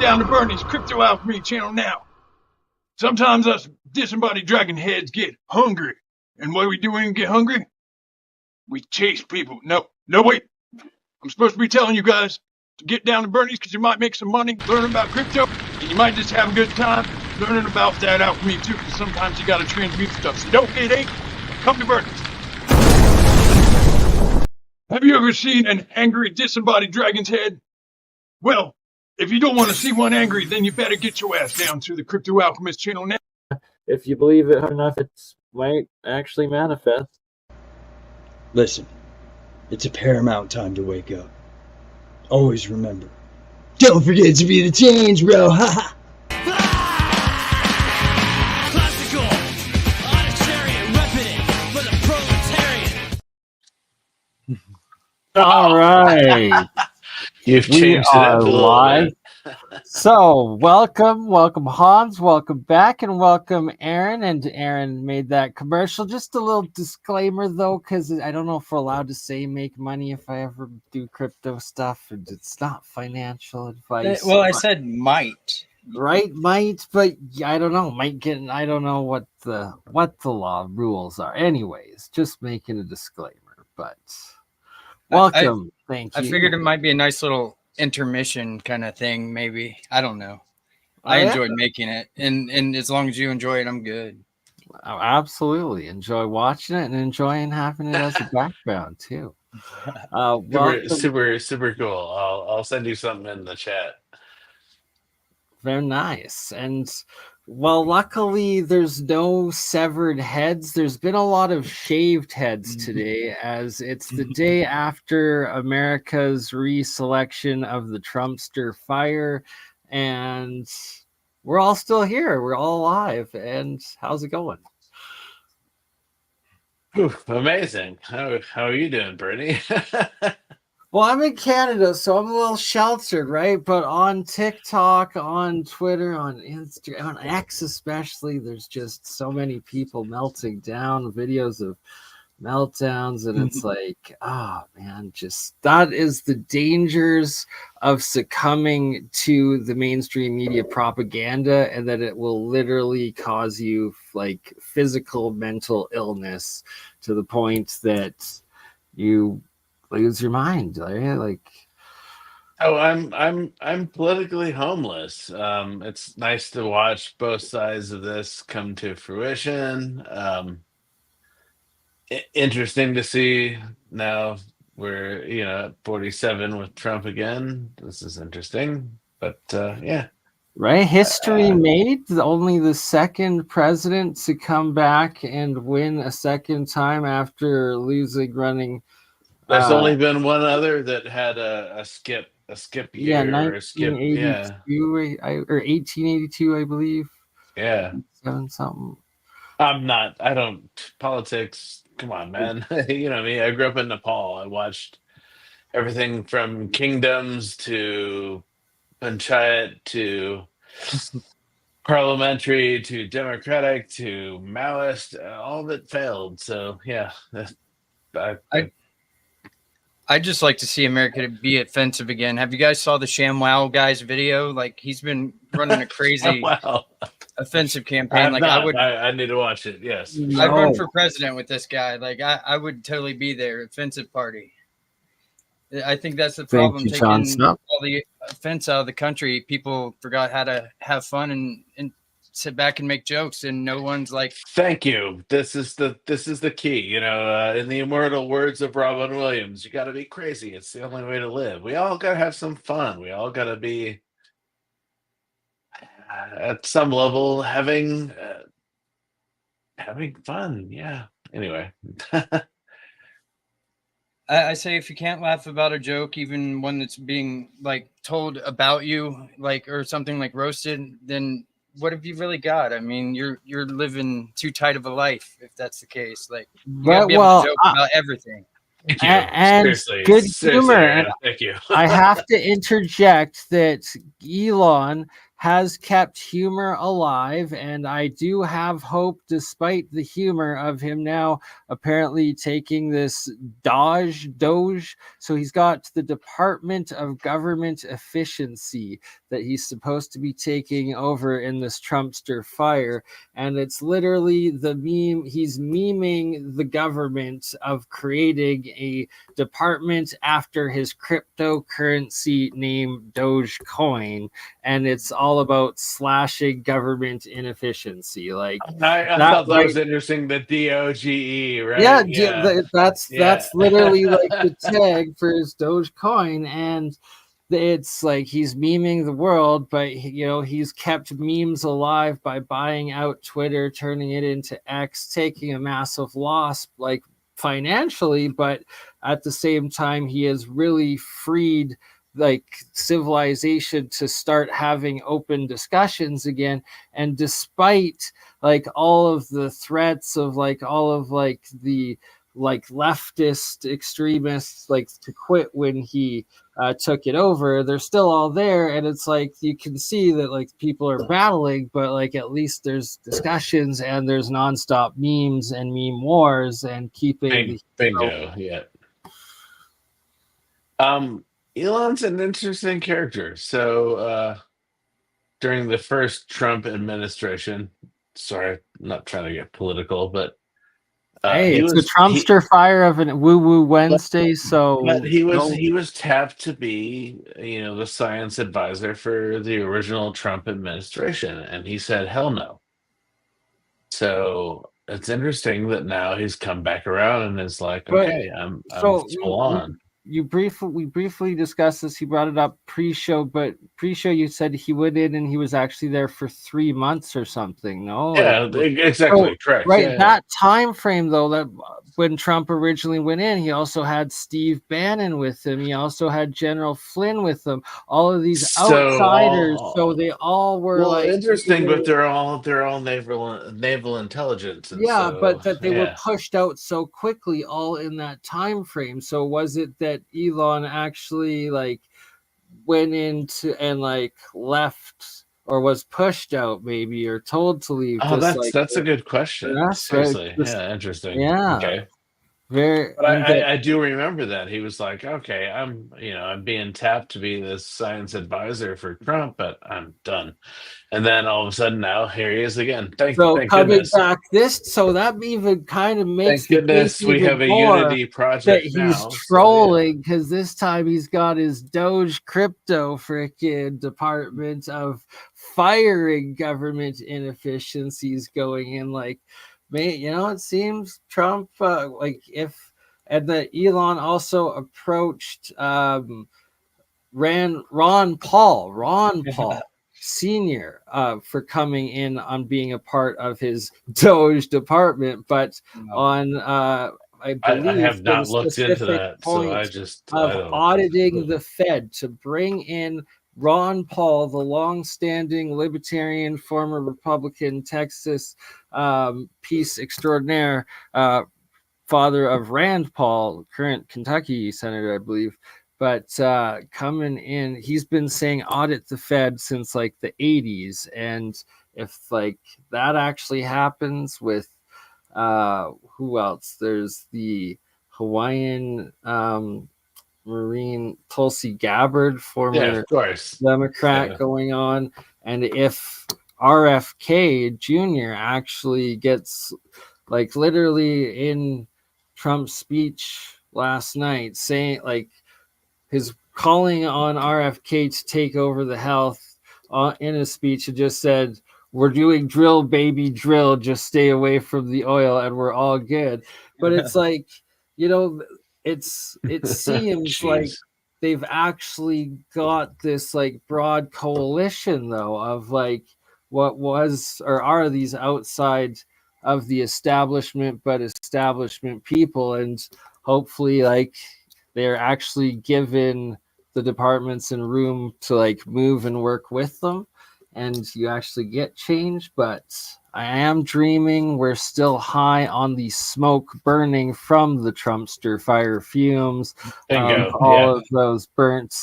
down to Bernie's Crypto Alchemy channel now. Sometimes us disembodied dragon heads get hungry. And what do we do when we get hungry? We chase people. No, wait. I'm supposed to be telling you guys to get down to Bernie's because you might make some money learning about crypto, and you might just have a good time learning about that alchemy too, because sometimes you gotta transmute stuff. So don't get ate. Come to Bernie's. Have you ever seen an angry disembodied dragon's head? Well, if you don't want to see one angry, then you better get your ass down to the Crypto Alchemist channel now. If you believe it hard enough, it might actually manifest. Listen, it's a paramount time to wake up. Always remember, don't forget to be the change, bro. Ha Classical, unitarian, repping for the proletariat. All right. You've We changed it are up a little live. bit. So, welcome Hans, welcome back, and welcome Aaron. And Aaron made that commercial. Just a little disclaimer, though, because I don't know if we're allowed to say make money if I ever do crypto stuff. It's not financial advice. Well, I said might. Right, might, but I don't know. Might get. I don't know what the law rules are. Anyways, just making a disclaimer. But welcome. Thank you. I figured it might be a nice little intermission kind of thing, maybe. I don't know. I yeah. enjoyed making it, and as long as you enjoy it, I'm good. I absolutely enjoy watching it and enjoying having it as a background too. Super cool. I'll send you something in the chat. Very nice. And well, luckily there's no severed heads. There's been a lot of shaved heads today, as it's the day after America's reselection of the Trumpster fire, and we're all still here. We're all alive. And how's it going? Whew, amazing. How are you doing, Bernie? Well, I'm in Canada, so I'm a little sheltered, right? But on TikTok, on Twitter, on Instagram, on X especially, there's just so many people melting down, videos of meltdowns, and it's like, oh man, just that is the dangers of succumbing to the mainstream media propaganda, and that it will literally cause you like physical, mental illness to the point that you lose your mind, right? Like, Oh, I'm politically homeless. It's nice to watch both sides of this come to fruition. Interesting to see now we're at 47 with Trump again. This is interesting, but yeah. Right, history made. Only the second president to come back and win a second time after losing running. There's only been one other that had a skip year, Yeah, or a skip, 1982 or 1882, I believe. yeah. Something. I don't politics. Come on, man. You know me. I grew up in Nepal. I watched everything from kingdoms to panchayat to parliamentary to democratic to Maoist. All of it failed. So yeah, I'd just like to see America be offensive again. Have you guys saw the ShamWow guy's video? Like, he's been running a crazy offensive campaign. I need to watch it. Yes, I'd run for president with this guy. Like, I would totally be there. Offensive party. I think that's the problem. Taking all the offense out of the country, people forgot how to have fun and sit back and make jokes, and no one's like, thank you. This is the key. In the immortal words of Robin Williams, you got to be crazy. It's the only way to live. We all got to have some fun. We all got to be at some level having fun. Yeah. Anyway. I say, if you can't laugh about a joke, even one that's being like told about you, like, or something like roasted, then what have you really got? I mean, you're living too tight of a life if that's the case. Like, you gotta be able to joke about everything. Thank you. And Seriously. good humor. Thank you. I have to interject that Elon has kept humor alive, and I do have hope, despite the humor of him now apparently taking this Doge. So he's got the Department of Government Efficiency that he's supposed to be taking over in this Trumpster fire, and it's literally the meme. He's memeing the government of creating a department after his cryptocurrency named Dogecoin, and it's all about slashing government inefficiency. Like I that, thought that was interesting. The DOGE, right? yeah, that's Yeah. literally like the tag for his Dogecoin, and it's like he's memeing the world, but he's kept memes alive by buying out Twitter, turning it into X, taking a massive loss, like financially, but at the same time he has really freed like civilization to start having open discussions again. And despite like all of the threats of like all of like the like leftist extremists like to quit when he took it over, they're still all there, and it's like you can see that like people are battling, but like at least there's discussions and there's nonstop memes and meme wars and keeping Bingo. Yeah. Elon's an interesting character. So during the first Trump administration, sorry, I'm not trying to get political, but hey, he it's was a Trumpster fire of a woo woo Wednesday, so but he was tapped to be, the science advisor for the original Trump administration, and he said hell no. So it's interesting that now he's come back around and is like, But- okay, I'm so full on. we briefly discussed this. He brought it up pre-show, but pre-show you said he went in and he was actually there for 3 months or something. No, Yeah, exactly, correct. Right, Yeah, that time frame though, that when Trump originally went in, he also had Steve Bannon with him. He also had General Flynn with him. All of these outsiders, so they all were like interesting, but they're all naval intelligence. And but that they were pushed out so quickly, all in that time frame. So was it that Elon actually like went into and like left, or was pushed out maybe, or told to leave? Oh, that's a good question. Seriously, interesting. Yeah. Okay. Very. But I do remember that he was like, okay, I'm being tapped to be this science advisor for Trump, but I'm done. And then all of a sudden now here he is again. Thank coming goodness. back so that even kind of makes Thank goodness we have a unity project that he's now. trolling, because this time he's got his Doge crypto freaking Department of firing government inefficiencies going in. Like, it seems Trump and that Elon also approached Ron Paul Senior for coming in on being a part of his Doge department, but on I believe I have not the looked into specific that, so I point just of auditing the Fed to bring in Ron Paul, the long-standing libertarian, former Republican, Texas peace extraordinaire, father of Rand Paul, current Kentucky senator, I believe. But coming in, he's been saying audit the Fed since like the 80s. And if like that actually happens with who else? There's the Hawaiian Marine Tulsi Gabbard, former Democrat, going on. And if RFK Jr. actually gets like literally in Trump's speech last night saying like his calling on RFK to take over the health in his speech, and just said, "We're doing drill, baby, drill. Just stay away from the oil, and we're all good." But it's like, it seems like they've actually got this like broad coalition though of like what was or are these outside of the establishment, but establishment people, and hopefully like they're actually given the departments and room to like move and work with them, and you actually get change. But I am dreaming we're still high on the smoke burning from the Trumpster fire fumes, Bingo. all Yeah. of those burnt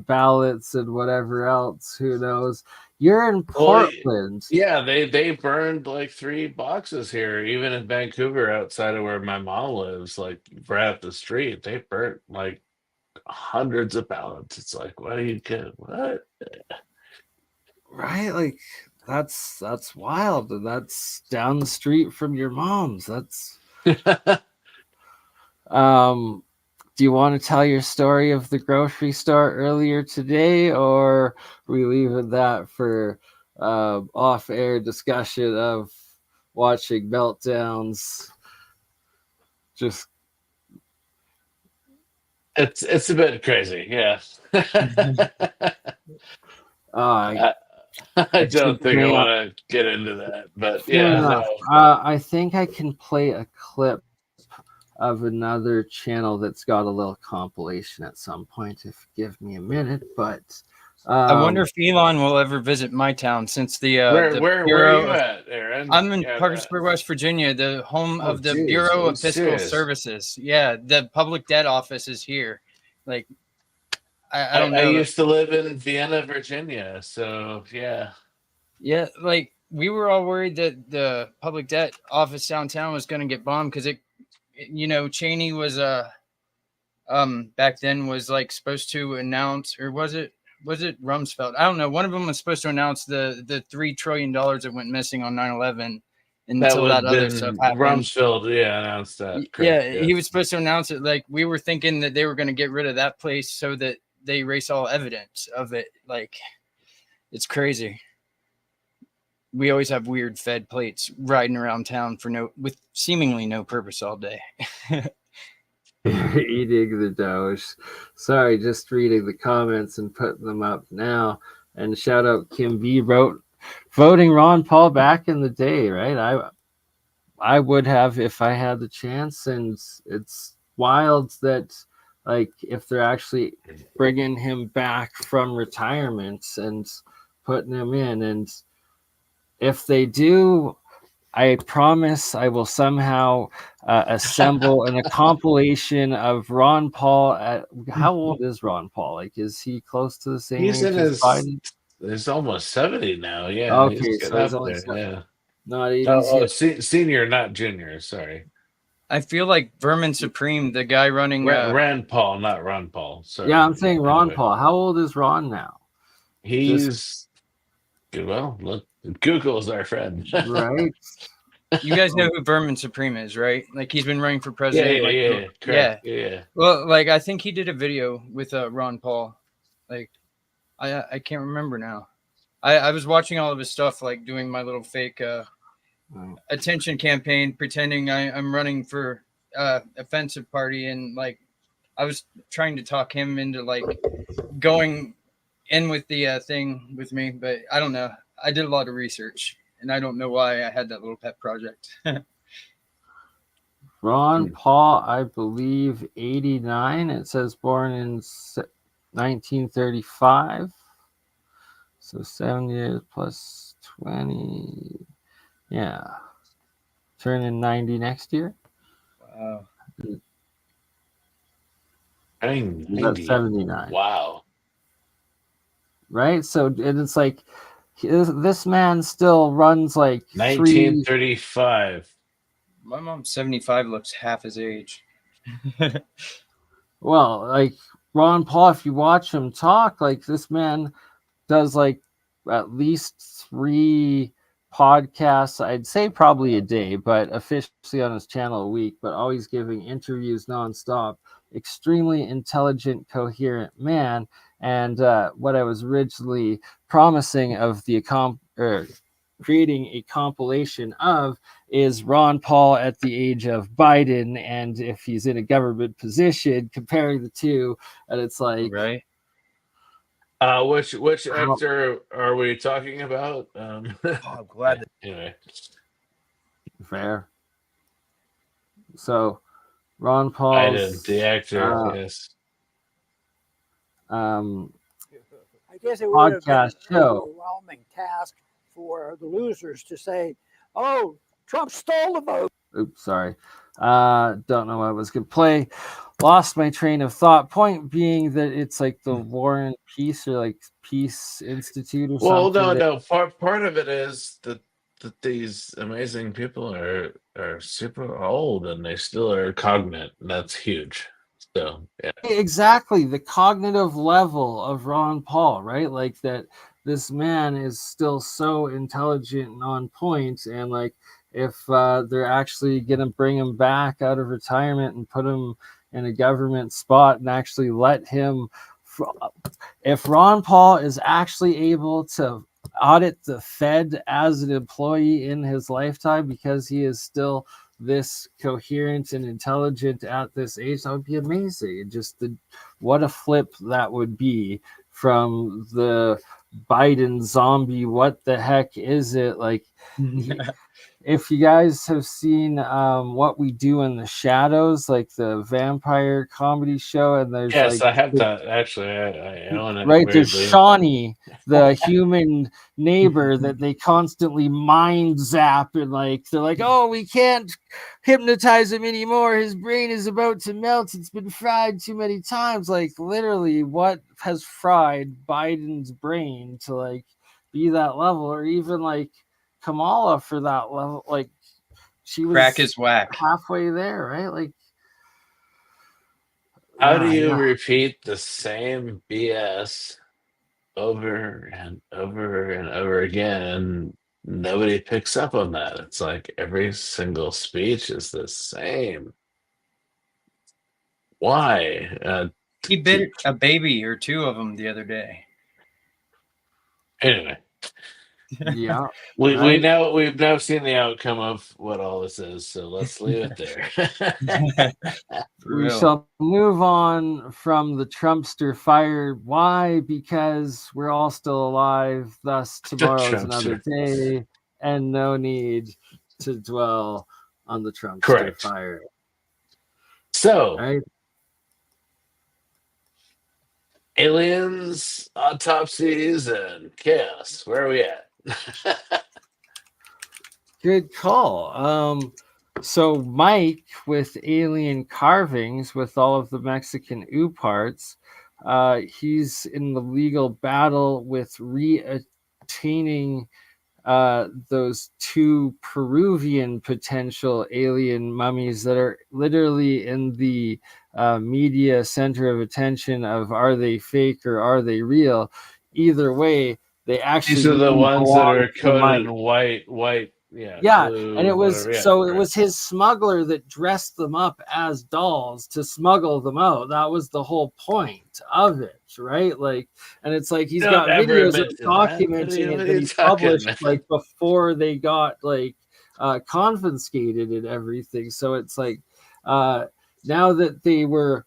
ballots and whatever else. Who knows? You're in Well, Portland. yeah, they burned like 3 boxes here, even in Vancouver, outside of where my mom lives, like right up the street. They burnt like hundreds of ballots. It's like, what do you get? What? Right? Like that's wild. And that's down the street from your mom's. That's do you want to tell your story of the grocery store earlier today, or we leaving that for off-air discussion of watching meltdowns? Just It's a bit crazy, yeah. I I don't excuse think I me. want to get into that, but Fair yeah, enough. no. I think I can play a clip of another channel that's got a little compilation at some point if you give me a minute. But I wonder if Elon will ever visit my town, since the Where are Bureau you of, at, Aaron? I'm in Yeah, Parkersburg, West Virginia, the home oh, of the geez. Bureau Are of you Fiscal serious? Services. Yeah, the public debt office is here. Like, I don't I know. used to live in Vienna, Virginia, so yeah. Yeah, like we were all worried that the public debt office downtown was going to get bombed because Cheney was back then was like supposed to announce, or was it Rumsfeld? I don't know. One of them was supposed to announce the $3 trillion that went missing on 9/11 That until would that have other stuff been happened. Rumsfeld, yeah, announced that. Correct, Yeah, yeah. he was supposed to announce it. Like, we were thinking that they were going to get rid of that place so that they erase all evidence of it. Like, it's crazy. We always have weird Fed plates riding around town with seemingly no purpose all day. eating the Doge. Sorry, just reading the comments and putting them up now. And shout out Kim B wrote voting Ron Paul back in the day, right? I would have if I had the chance, and it's wild that like if they're actually bringing him back from retirement and putting him in, and if they do, I promise I will somehow assemble a compilation of Ron Paul. How old is Ron Paul? Like, is he close to the same He's age in as Biden? he's almost 70 now. Yeah, he's Okay, getting so he's up only there. Yeah. not 80s yet. Senior, not junior. Sorry. I feel like Vermin Supreme, the guy running. Rand Paul, not Ron Paul. Sorry. Yeah, I'm saying Ron Anyway, Paul. How old is Ron now? he's well. Look, Google's our friend. Right. You guys know who Vermin Supreme is, right? Like, he's been running for Yeah, president. correct. Yeah. Well, like, I think he did a video with Ron Paul. Like, I can't remember now. I was watching all of his stuff, like doing my little fake attention campaign, pretending I'm running for offensive party, and like I was trying to talk him into like going in with the thing with me, but I don't know. I did a lot of research, and I don't know why I had that little pet project. Ron Paul, I believe 89. It says born in 1935. So 7 years plus 20. Yeah. Turning 90 next year. Wow. I'm He's 90. at 79. Wow. Right? So it's like this man still runs like 1935. My mom's 75, looks half his age. Well, like Ron Paul, if you watch him talk, like this man does like at least 3 podcasts, I'd say probably a day, but officially on his channel a week, but always giving interviews nonstop. Extremely intelligent, coherent man. And what I was originally promising of the creating a compilation of is Ron Paul at the age of Biden, and if he's in a government position, comparing the two, and it's like, Right. Which actor are we talking about? I'm glad. Anyway. Fair. So Ron Paul's Biden, the actor, yes. I guess it would have been an podcast show. overwhelming task for the losers to say, Oh, Trump stole the vote. Oops, sorry. Don't know what I was going to play. Lost my train of thought. Point being that it's like the War and Peace or like Peace Institute or Well, something. no. Part of it is that these amazing people are super old and they still are cognate, and that's huge. So yeah. Exactly, the cognitive level of Ron Paul, right? Like that this man is still so intelligent and on point, and like if they're actually gonna bring him back out of retirement and put him in a government spot and actually let him, if Ron Paul is actually able to audit the Fed as an employee in his lifetime because he is still this coherent and intelligent at this age, that would be amazing. And just what a flip that would be from the Biden zombie. What the heck is it? Like, if you guys have seen What We Do in the Shadows, like the vampire comedy show, and there's Yes, like I have that actually. I own it right, there's weirdly. Shawnee, the human neighbor that they constantly mind zap, and like they're like, oh, we can't hypnotize him anymore, his brain is about to melt, it's been fried too many times. Like literally, what has fried Biden's brain to like be that level? Or even like Kamala for that level, like she was Crack is whack. halfway there, right? Like How do yeah, you yeah. repeat the same BS over and over and over again, and nobody picks up on that? It's like every single speech is the same. Why? He bit a baby or two of them the other day. Anyway, Yeah, we've right. now seen the outcome of what all this is, so let's leave it there. For We real. shall move on from the Trumpster fire. Why? Because we're all still alive. Thus, tomorrow's another Trumpster. day, and no need to dwell on the Trumpster Correct. fire. So, Right? aliens, autopsies, and chaos. Where are we at? Good call. So Mike with alien carvings with all of the Mexican ooh parts, he's in the legal battle with reattaining those two Peruvian potential alien mummies that are literally in the media center of attention of are they fake or are they real? Either way, they actually These are the really ones that belong are to Mike. coated in white, Yeah, and glue, it was whatever. Yeah, so it right. was his smuggler that dressed them up as dolls to smuggle them out. That was the whole point of it, right? Like, and it's like he's Don't got ever videos of admit to that. documenting What it are that you he talking, published man? like before they got like confiscated and everything. So it's like now that they were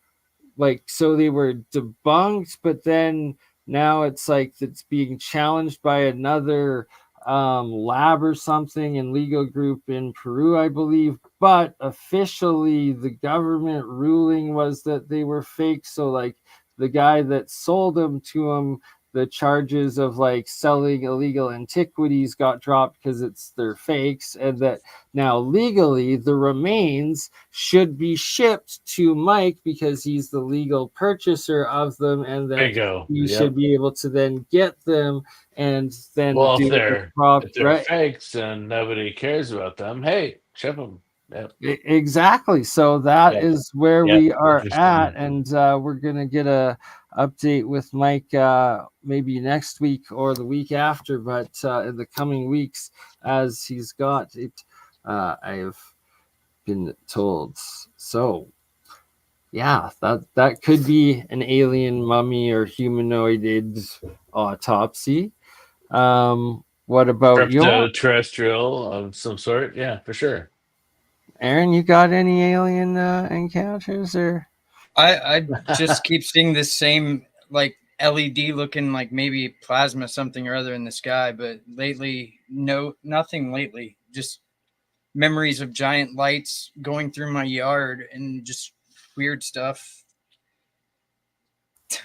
like, so they were debunked, but then now it's like it's being challenged by another lab or something and legal group in Peru, I believe. But officially, the government ruling was that they were fake. So, like, the guy that sold them to him, the charges of like selling illegal antiquities got dropped because it's they're fakes, and that now legally the remains should be shipped to Mike because he's the legal purchaser of them, and that Bingo. he Yep. should be able to then get them and then Well, do the prop, if they're right? fakes and nobody cares about them, hey, ship them. Yep. Exactly. So that Yep. is where Yep. we are at, Interesting. and we're gonna get a update with Mike maybe next week or the week after, but in the coming weeks, as he's got it, I have been told. So yeah, that could be an alien mummy or humanoided autopsy. What about your Terrestrial of some sort. Yeah, for sure. Aaron? You got any alien encounters or? I just keep seeing this same like LED looking like maybe plasma something or other in the sky, but lately, nothing lately. Just memories of giant lights going through my yard and just weird stuff.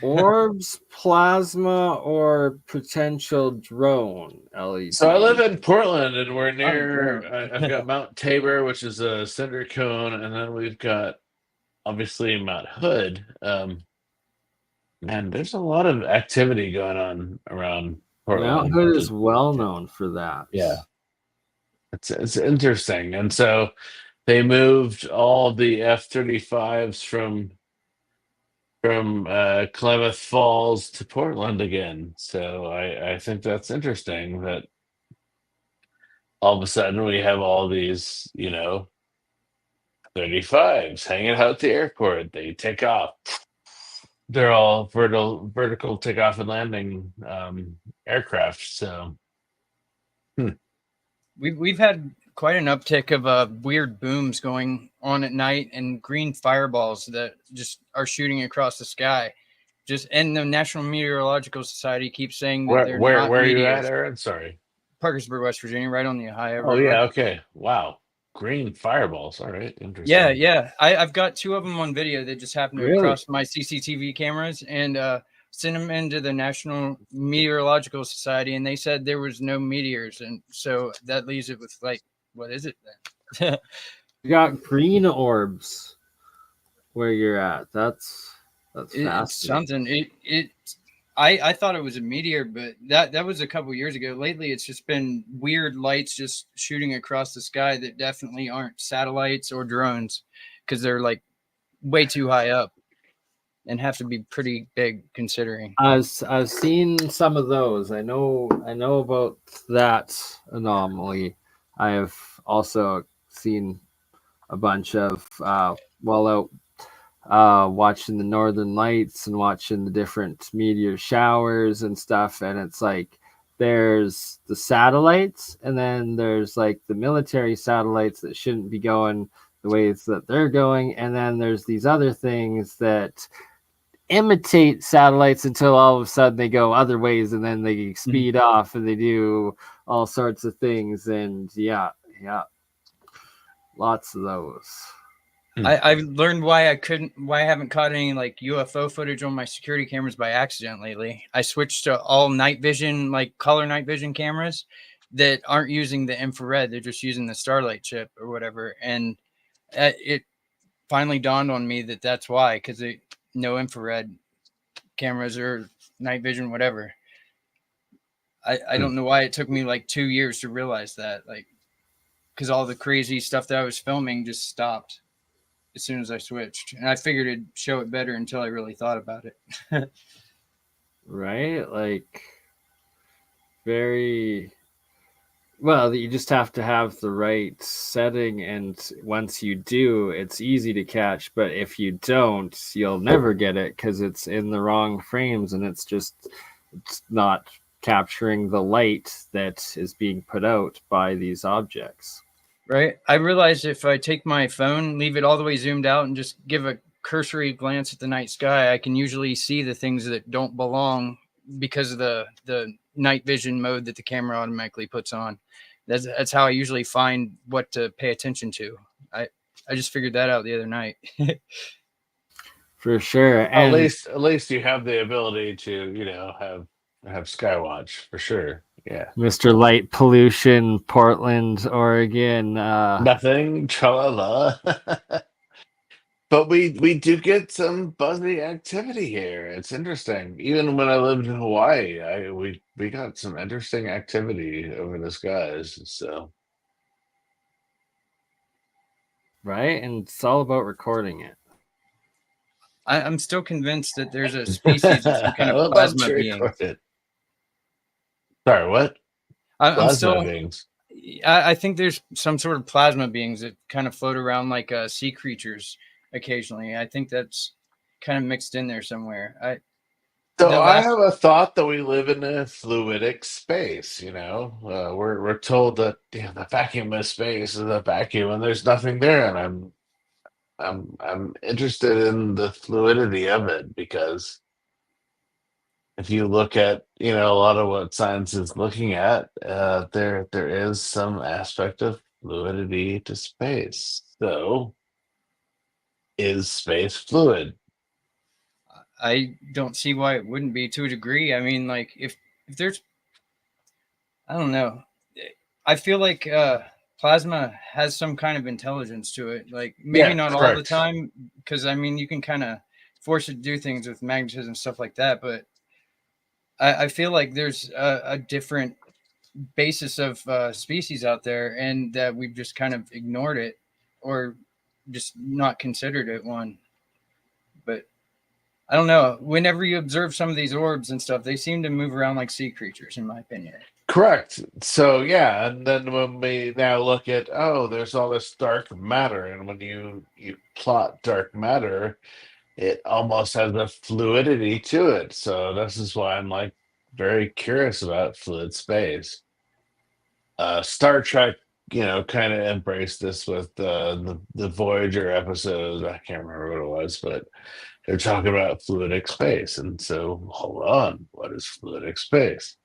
Orbs, plasma, or potential drone LED. So I live in Portland, and we're Oh, near. drone. I've got Mount Tabor, which is a cinder cone, and then we've got obviously Mount Hood. Man, there's a lot of activity going on around Mount Portland. Hood is well known for that. Yeah, it's interesting, and so they moved all the F-35s from Klamath Falls to Portland again. So I think that's interesting that all of a sudden we have all these 35s hanging out at the airport. They take off. They're all vertical takeoff and landing aircraft. So We've had quite an uptick of weird booms going on at night and green fireballs that just are shooting across the sky. And the National Meteorological Society keeps saying that they're where not are you at, meteors. Aaron? Sorry. Parkersburg, West Virginia, right on the Ohio Oh River. yeah, okay. Wow. Green fireballs. All right, interesting. Yeah. I've got 2 of them on video that just happened to cross my CCTV cameras, and sent them into the National Meteorological Society, and they said there was no meteors, and so that leaves it with like, what is it then? You got green orbs where you're at. That's It's fascinating. something. I thought it was a meteor, but that was a couple years ago. Lately, it's just been weird lights just shooting across the sky that definitely aren't satellites or drones, because they're like way too high up and have to be pretty big considering. I've seen some of those. I know about that anomaly. I have also seen a bunch of while out watching the northern lights and watching the different meteor showers and stuff, and it's like there's the satellites, and then there's like the military satellites that shouldn't be going the ways that they're going, and then there's these other things that imitate satellites until all of a sudden they go other ways, and then they speed off and they do all sorts of things. And yeah, lots of those. I've learned why I haven't caught any like UFO footage on my security cameras by accident lately. I switched to all night vision, like color night vision cameras that aren't using the infrared. They're just using the Starlight chip or whatever. And it finally dawned on me that that's why, because no infrared cameras or night vision, whatever. I don't know why it took me like 2 years to realize that, like, because all the crazy stuff that I was filming just stopped as soon as I switched, and I figured it'd show it better until I really thought about it. Right? Like, very well, you just have to have the right setting, and once you do, it's easy to catch. But if you don't, you'll never get it because it's in the wrong frames, and it's not capturing the light that is being put out by these objects. Right. I realized if I take my phone, leave it all the way zoomed out, and just give a cursory glance at the night sky, I can usually see the things that don't belong because of the night vision mode that the camera automatically puts on. That's how I usually find what to pay attention to. I just figured that out the other night. For sure. At And least you have the ability to have Skywatch for sure. Yeah. Mr. Light Pollution, Portland, Oregon. Nothing, tra-la-la. But we do get some buzzy activity here. It's interesting. Even when I lived in Hawaii, we got some interesting activity over the skies. So Right? And it's all about recording it. I'm still convinced that there's a species of some kind of plasma being. Sorry, what? I'm still. Beings. I think there's some sort of plasma beings that kind of float around like sea creatures occasionally. I think that's kind of mixed in there somewhere. I have a thought that we live in a fluidic space. We're told that the vacuum of space is a vacuum, and there's nothing there. And I'm interested in the fluidity of it, because if you look at a lot of what science is looking at, there is some aspect of fluidity to space. So, is space fluid? I don't see why it wouldn't be to a degree. I mean, like if there's, I don't know. I feel like plasma has some kind of intelligence to it. Like maybe Yeah, not all the correct. time, because I mean you can kind of force it to do things with magnetism stuff like that. But I feel like there's a different basis of species out there, and that we've just kind of ignored it or just not considered it one. But I don't know. Whenever you observe some of these orbs and stuff, they seem to move around like sea creatures, in my opinion. Correct. So yeah, and then when we now look at, oh, there's all this dark matter, and when you plot dark matter, it almost has a fluidity to it. So this is why I'm like very curious about fluid space. Star Trek, kind of embraced this with the Voyager episode. I can't remember what it was, but they're talking about fluidic space, and so hold on, what is fluidic space?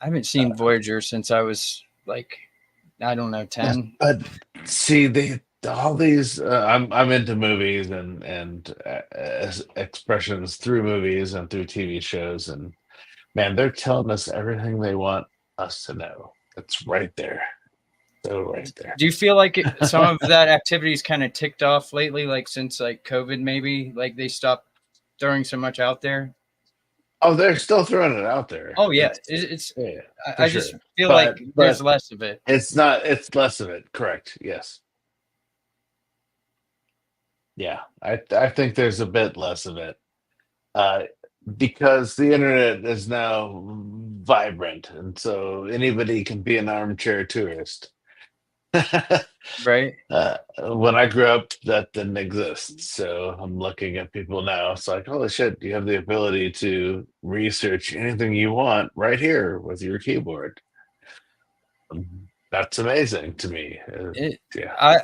I haven't seen Voyager since I was like, I don't know, 10. But see, all these. I'm into movies and expressions through movies and through TV shows, and man, they're telling us everything they want us to know. It's right there, so right there. Do you feel like some of that activity's kind of ticked off lately, like since like COVID, maybe like they stopped throwing so much out there? Oh, they're still throwing it out there. Oh yeah, it's Yeah, for I sure. just feel But like there's less of it. it's not. It's less of it. Correct. Yes. Yeah, I think there's a bit less of it. Uh, because the internet is now vibrant, and so anybody can be an armchair tourist. Right. When I grew up, that didn't exist. So I'm looking at people now. It's like, holy shit, you have the ability to research anything you want right here with your keyboard. That's amazing to me. Yeah.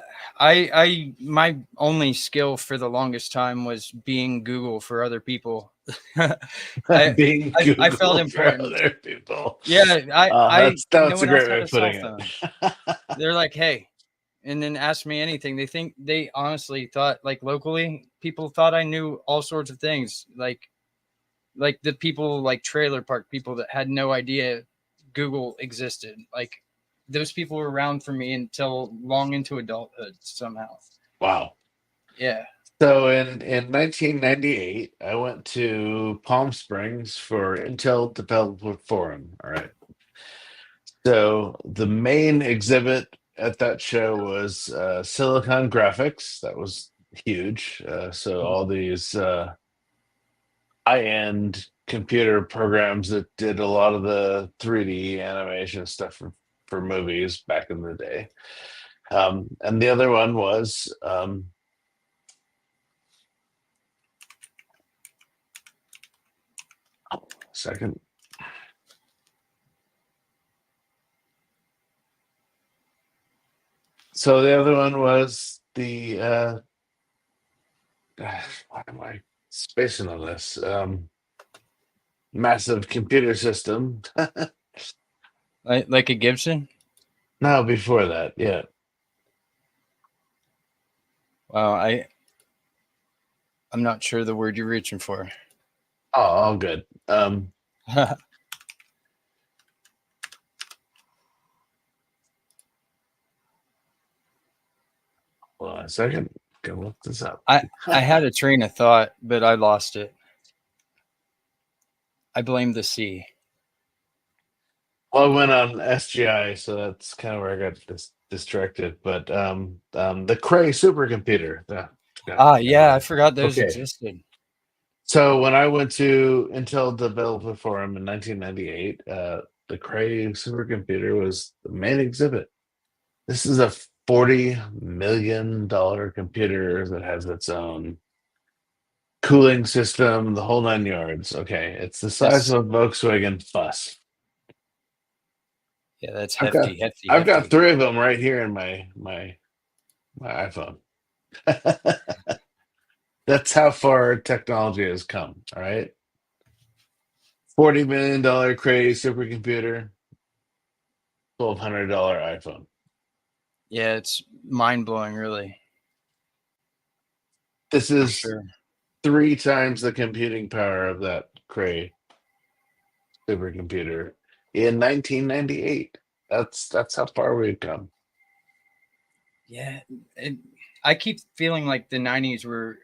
My only skill for the longest time was being Google for other people. Being I felt Google for important. other people. Yeah, That's no a one great else way had of a putting cell it. phone. They're like, hey, and then ask me anything. They honestly thought, like, locally, people thought I knew all sorts of things, like the people, like trailer park people that had no idea Google existed. Like those people were around for me until long into adulthood somehow. Wow. Yeah. So in 1998, I went to Palm Springs for Intel Developer Forum. All right. So the main exhibit at that show was Silicon Graphics. That was huge. So all these high-end computer programs that did a lot of the 3D animation stuff for movies back in the day. And the other one was second. So the other one was the why am I spacing on this? Massive computer system. Like a Gibson. No, before that, yeah. Wow, I'm not sure the word you're reaching for. Oh, all good. I Hold on a second. Go look this up. had a train of thought, but I lost it. I blame the sea. Well, I went on SGI, so that's kind of where I got distracted. But the Cray supercomputer. Yeah, I forgot those Okay. existed. So when I went to Intel Developer Forum in 1998, the Cray supercomputer was the main exhibit. This is a $40 million computer that has its own cooling system, the whole nine yards. Okay, it's the size Yes. of a Volkswagen bus. Yeah, that's I've hefty. got three of them right here in my iPhone. That's how far technology has come. All right, $40 million Cray supercomputer, $1,200 iPhone. Yeah, it's mind blowing, really. This For is sure. 3 times the computing power of that Cray supercomputer in 1998. That's how far we've come. Yeah, I keep feeling like the '90s were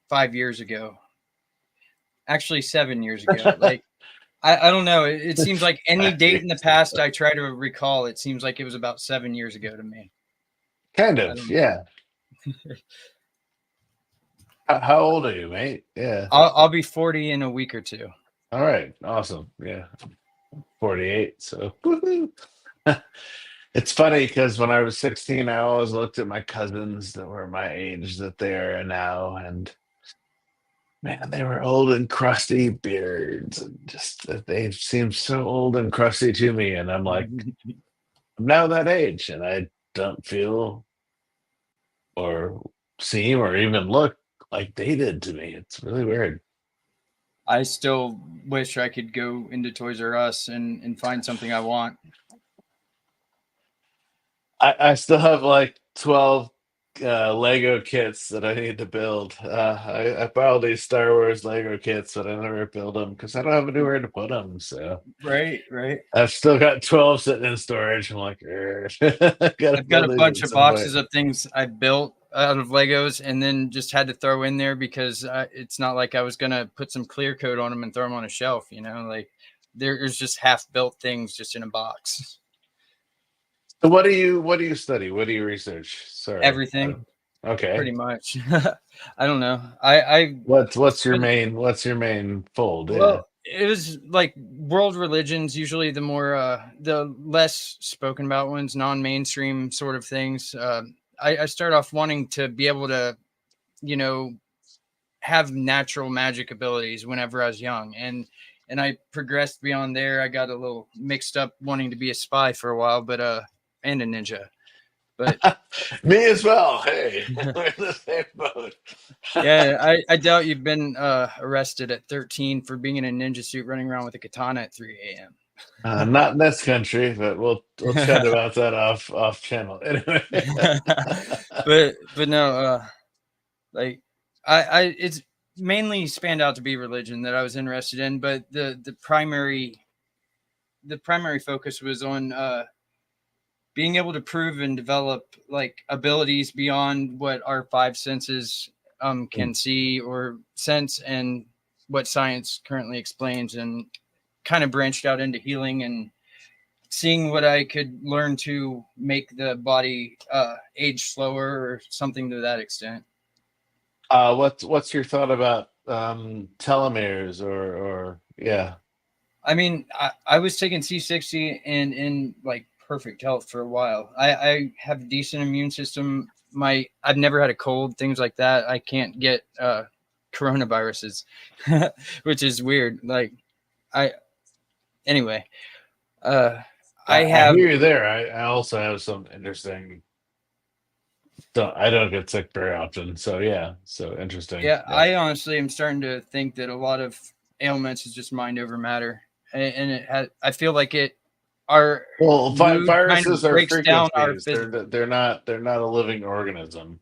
5 years ago. Actually, 7 years ago. Like I don't know. It seems like any date in the past I try to recall, it seems like it was about 7 years ago to me. Kind I of, don't know. yeah. How old are you, mate? Yeah. I'll be 40 in a week or two. All right. Awesome. Yeah. 48. So woohoo. It's funny because when I was 16, I always looked at my cousins that were my age that they are now, and man, they were old and crusty beards, and just they seemed so old and crusty to me. And I'm like, I'm now that age, and I don't feel or seem or even look like they did to me. It's really weird. I still wish I could go into Toys R Us and find something I want. I still have like 12 Lego kits that I need to build. I buy all these Star Wars Lego kits, but I never build them because I don't have anywhere to put them. So Right, right. I've still got 12 sitting in storage. I'm like, gotta I've got build a these bunch at of some point. boxes of things I built out of Legos and then just had to throw in there because it's not like I was gonna put some clear coat on them and throw them on a shelf. Like there's just half built things just in a box. So what do you study? What do you research? Sorry. Everything, Okay. pretty much. I don't know. I What's your spent main fold? Yeah. Well, it was like world religions, usually the less spoken about ones, non-mainstream sort of things. I start off wanting to be able to, you know, have natural magic abilities whenever I was young, and I progressed beyond there. I got a little mixed up wanting to be a spy for a while, but and a ninja. But Me as well. Hey, we're in the same boat. yeah, I doubt you've been arrested at 13 for being in a ninja suit running around with a katana at 3 a.m. Not in this country, but we'll chat about that off channel. Anyway. but no, like I it's mainly spanned out to be religion that I was interested in, but the primary focus was on being able to prove and develop like abilities beyond what our five senses can see or sense, and what science currently explains, and kind of branched out into healing and seeing what I could learn to make the body age slower or something to that extent. What's your thought about telomeres or yeah? I mean, I was taking C60 and in like perfect health for a while. I have a decent immune system. I've never had a cold, things like that. I can't get coronaviruses, which is weird. Like I anyway, uh, I I have hear you there. I also have some interesting. I don't get sick very often, so yeah. So interesting. yeah. Yeah. I honestly am starting to think that a lot of ailments is just mind over matter, and it has. I feel like our Well, mood kind of viruses are breaks down our frequencies. physical. They're not a living organism.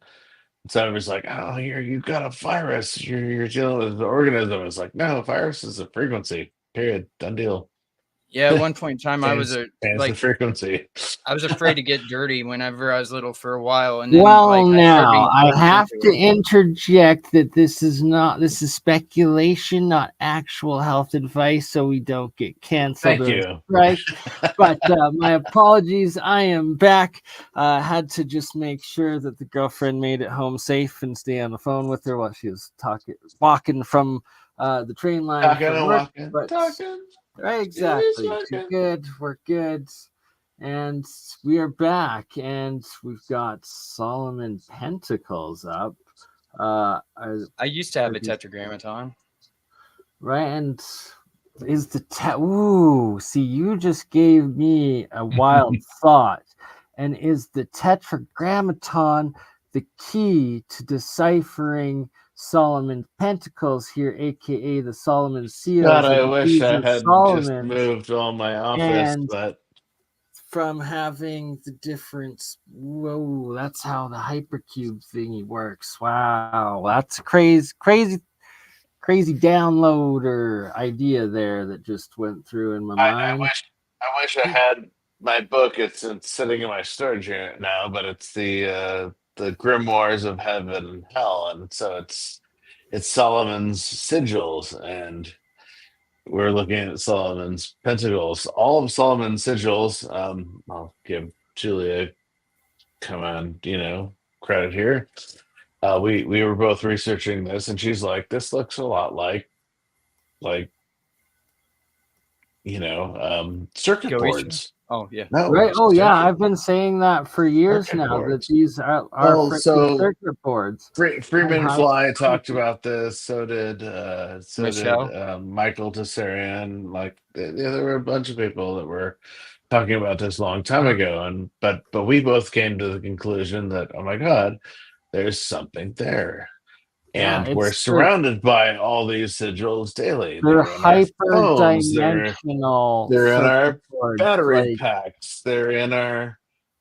So everybody's like, "Oh, you've got a virus. You're dealing with an organism." It's like, no, a virus is a frequency. Period. Done deal. Yeah, at one point in time, Change the frequency. I was afraid to get dirty whenever I was little for a while, and then Well, I started now being I forced have into to it. interject that this is speculation, not actual health advice, so we don't get canceled Thank or you. strike. But my apologies. I am back. Had to just make sure that the girlfriend made it home safe and stay on the phone with her while she was walking from the train line Talking from and work. walking. But Talking. right, It is exactly. She's working. good. We're good. And we are back, and we've got Solomon Pentacles up. I used to have a tetragrammaton. Right, and is the ooh, see, you just gave me a wild thought. And is the tetragrammaton the key to deciphering Solomon Pentacles here, aka the Solomon God, seals I and wish keys I of hadn't just Solomon? moved all my office, And but from having the difference, whoa, that's how the hypercube thingy works. Wow, that's crazy. crazy downloader idea there that just went through in my I mind. wish I had my book. It's sitting in my storage unit now, but it's the Grimoires of Heaven and Hell, and so it's Solomon's sigils, and we're looking at Solomon's pentacles. All of Solomon's sigils. I'll give Julia credit here. We were both researching this, and she's like, "This looks a lot like circuit Go East. boards." Oh yeah. No, Right. Oh yeah, circuit- I've been saying that for years circuit now. That boards. these are Well, freaking so circuit boards. Freeman And how- Fly talked about this. So did Michelle? Michael Tessarian. Like there were a bunch of people that were talking about this a long time ago, and but we both came to the conclusion that, oh my God, there's something there. Yeah, And we're it's surrounded by all these sigils daily. they're They're in our phones. hyper-dimensional They're in our circuit boards. battery Like, packs. They're in our,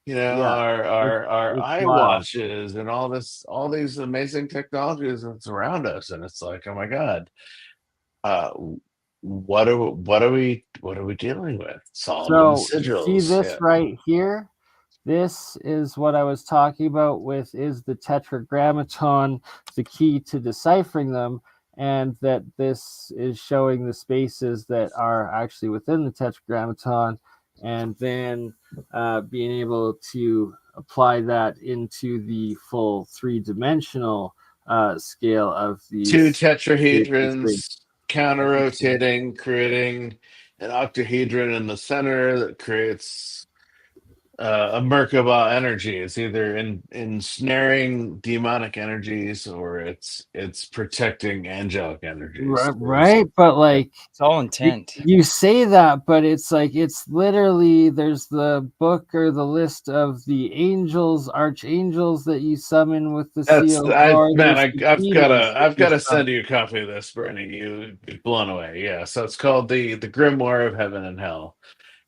yeah, our it's eye wild. watches and all these amazing technologies that's around us. And it's like, oh my God, what are we dealing with? Solomon So sigils. see this Yeah. right here? This is what I was talking about with is the tetragrammaton the key to deciphering them, and that this is showing the spaces that are actually within the tetragrammaton, and then being able to apply that into the full three-dimensional scale of these Two tetrahedrons counter-rotating, creating an octahedron in the center that creates a Merkaba energy. It's either ensnaring demonic energies or it's protecting angelic energies. right, but like It's all intent. you say that, but it's like it's literally there's the book or the list of the angels, archangels that you summon with the seal. I've got to send you a copy of this, Bernie. You'd be blown away. Yeah, so it's called the Grimoire of Heaven and Hell,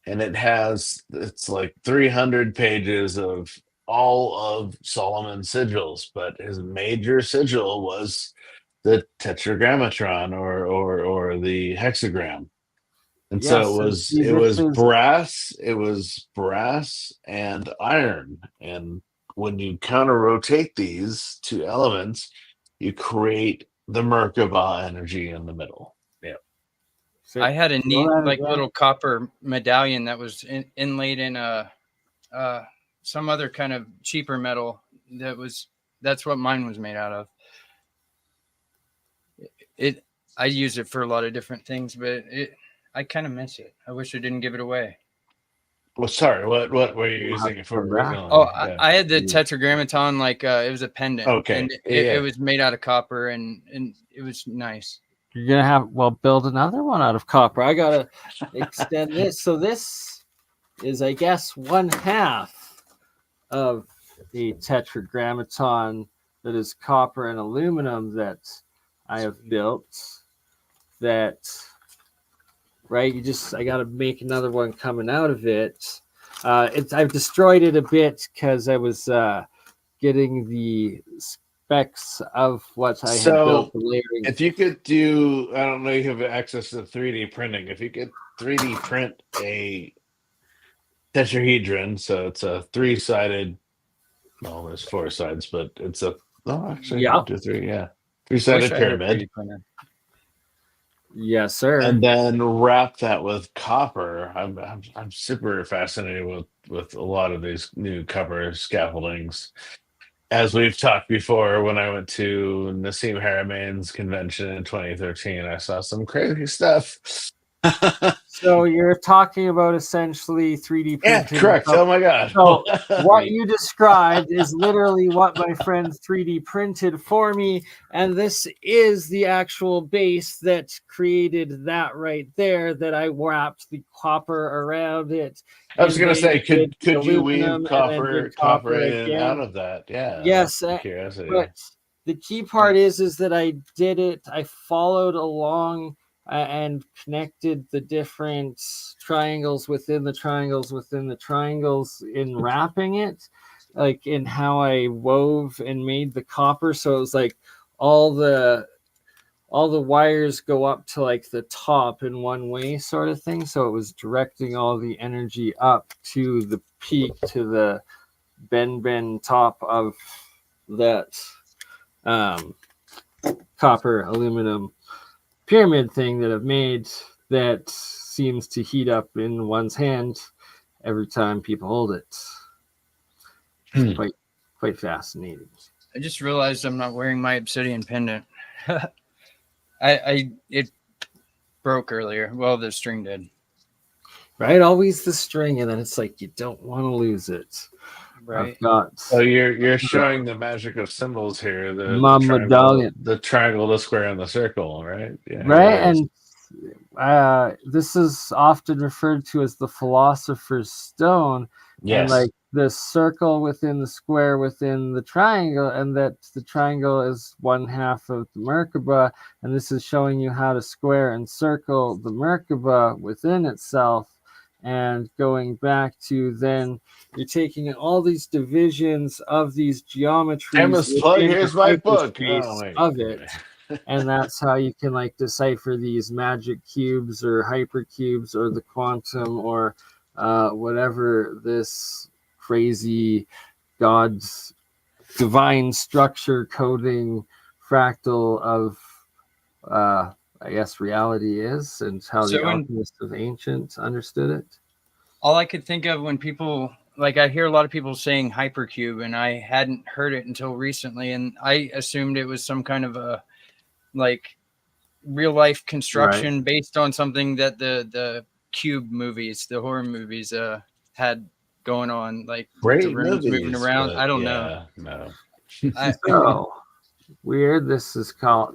and it's like 300 pages of all of Solomon's sigils, but his major sigil was the tetragrammatron or the hexagram. And so it was brass and iron. And when you counter rotate these two elements, you create the Merkaba energy in the middle. Yeah. I had a neat little copper medallion that was inlaid in some other kind of cheaper metal. That's what mine was made out of. I use it for a lot of different things, but I kind of miss it. I wish I didn't give it away. Well, sorry, what were you using it for originally? Oh, I had the tetragrammaton, like it was a pendant. Okay. And it was made out of copper, and it was nice. You're gonna build another one out of copper. I gotta extend this. So this is, I guess, 1/2 of a tetragrammaton that is copper and aluminum that I have built. That right, I gotta make another one coming out of it. I've destroyed it a bit because I was getting the specs of what I had built. If you could do, I don't know, you have access to 3D printing. If you could 3D print a tetrahedron, so it's a 3-sided, well, there's 4 sides, but it's three-sided pyramid. Yes, sir. And then wrap that with copper. I'm super fascinated with a lot of these new copper scaffoldings. As we've talked before, when I went to Nassim Harameyn's convention in 2013, I saw some crazy stuff. So you're talking about essentially 3D printing. Yeah, correct. Oh my God. So what you described is literally what my friend 3D printed for me, and this is the actual base that created that right there. That I wrapped the copper around it. I was going to say, could you weave copper in and out of that? Yeah. Yes. Curiosity. But the key part is that I did it. I followed along and connected the different triangles within the triangles within the triangles in wrapping it, like in how I wove and made the copper. So it was like all the all the wires go up to like the top in one way sort of thing. So it was directing all the energy up to the peak, to the bend top of that copper aluminum pyramid thing that I've made, that seems to heat up in one's hand every time people hold it. It's quite fascinating. I just realized I'm not wearing my obsidian pendant. It broke earlier. Well, the string did. Right? Always the string, and then it's like you don't want to lose it. Right. I've got So you're showing the magic of symbols here. my medallion. The triangle, the square, and the circle, right? Yeah, Right, here it is. and this is often referred to as the philosopher's stone. Yes. And like the circle within the square within the triangle, and that the triangle is one half of the Merkaba, and this is showing you how to square and circle the Merkaba within itself. And going back to then, you're taking all these divisions of these geometries Shameless plug, within the here's my book. hyperspace Oh, wait. of it. And that's how you can like decipher these magic cubes or hypercubes or the quantum or whatever this crazy God's divine structure coding fractal of I guess reality is, and how the alchemists of ancient understood it. All I could think of when people, like, I hear a lot of people saying hypercube, and I hadn't heard it until recently, and I assumed it was some kind of a like real life construction based on something that the cube movies, the horror movies, had going on, like great the rooms movies, moving around. I don't know. No. So weird. This is called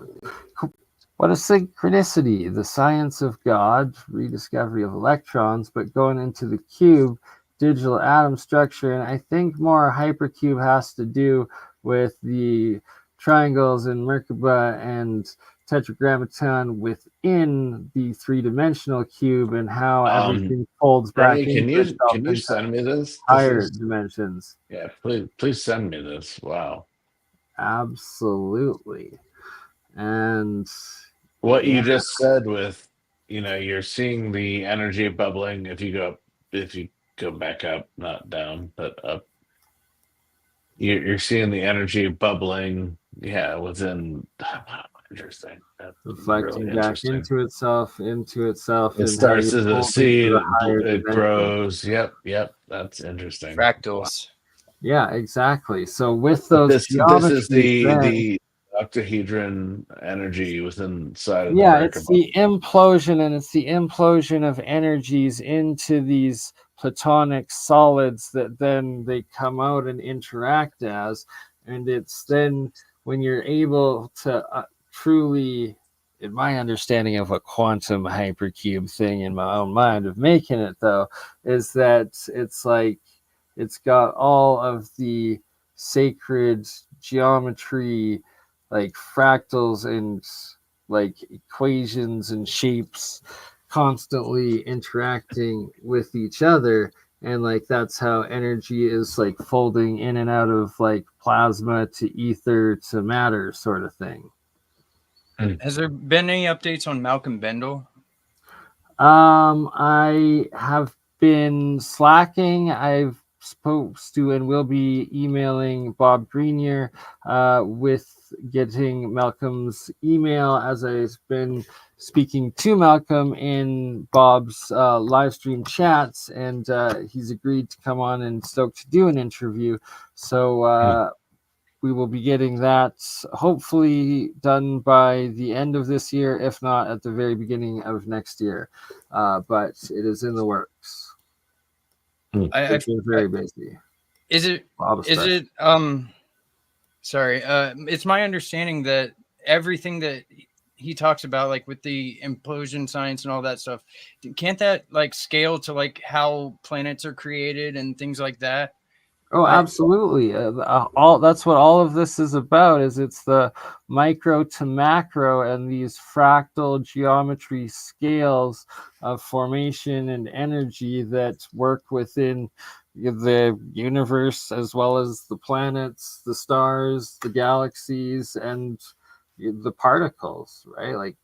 What a Synchronicity, the Science of God, Rediscovery of Electrons, but going into the cube, digital atom structure. And I think more hypercube has to do with the triangles in Merkaba and tetragrammaton within the three-dimensional cube, and how everything folds back Bernie, into can you send me this? Higher dimensions. Yeah, please send me this. Wow. Absolutely. And what you just said with, you're seeing the energy bubbling. If you go back up, not down, but up, you're seeing the energy bubbling. Yeah, within. Interesting. That's reflecting really back into itself. It starts as a seed, it grows. Yep. That's interesting. Fractals. Yeah, exactly. So with those this is the octahedron energy within inside of the Merkaba. It's the implosion, and it's the implosion of energies into these platonic solids that then they come out and interact as, and it's then when you're able to truly, in my understanding of a quantum hypercube thing in my own mind of making it, though, is that it's like it's got all of the sacred geometry, like fractals and like equations and shapes constantly interacting with each other. And like that's how energy is like folding in and out of like plasma to ether to matter sort of thing. Has there been any updates on Malcolm Bendel? I have been slacking. I've supposed to and will be emailing Bob Greenier with getting Malcolm's email, as I've been speaking to Malcolm in Bob's live stream chats, and he's agreed to come on and stoked to do an interview. So we will be getting that hopefully done by the end of this year, if not at the very beginning of next year. But it is in the works. I've been very busy. Is it? Sorry. It's my understanding that everything that he talks about, like with the implosion science and all that stuff, can't that like scale to like how planets are created and things like that? Oh, absolutely. All that's what all of this is about. Is it's the micro to macro and these fractal geometry scales of formation and energy that work within the universe, as well as the planets, the stars, the galaxies, and the particles, right? Like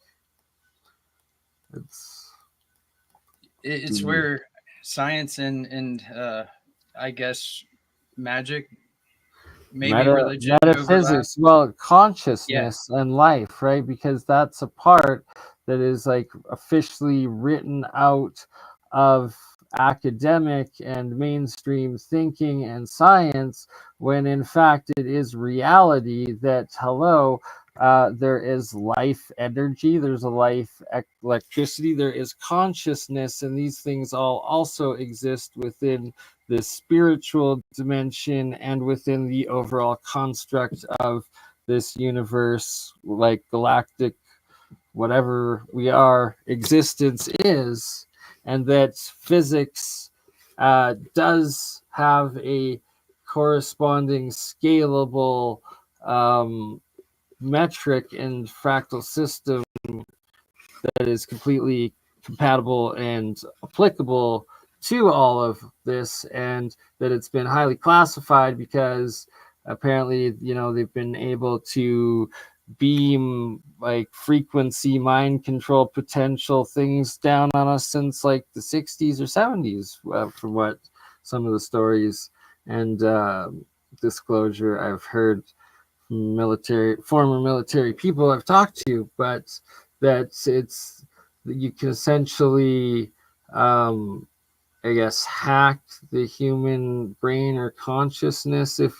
It's where science and I guess magic, maybe religion overlap. metaphysics, well, Yeah, consciousness and life, right? Because that's a part that is like officially written out of academic and mainstream thinking and science, when in fact it is reality that, hello, there is life energy, there's a life electricity, there is consciousness, and these things all also exist within the spiritual dimension and within the overall construct of this universe, like galactic, whatever we are, existence is, and that physics does have a corresponding scalable metric and fractal system that is completely compatible and applicable to all of this, and that it's been highly classified because apparently, they've been able to beam like frequency mind control potential things down on us since like the 60s or 70s, from what some of the stories and disclosure I've heard from former military people I've talked to. But that you can essentially I guess hack the human brain or consciousness if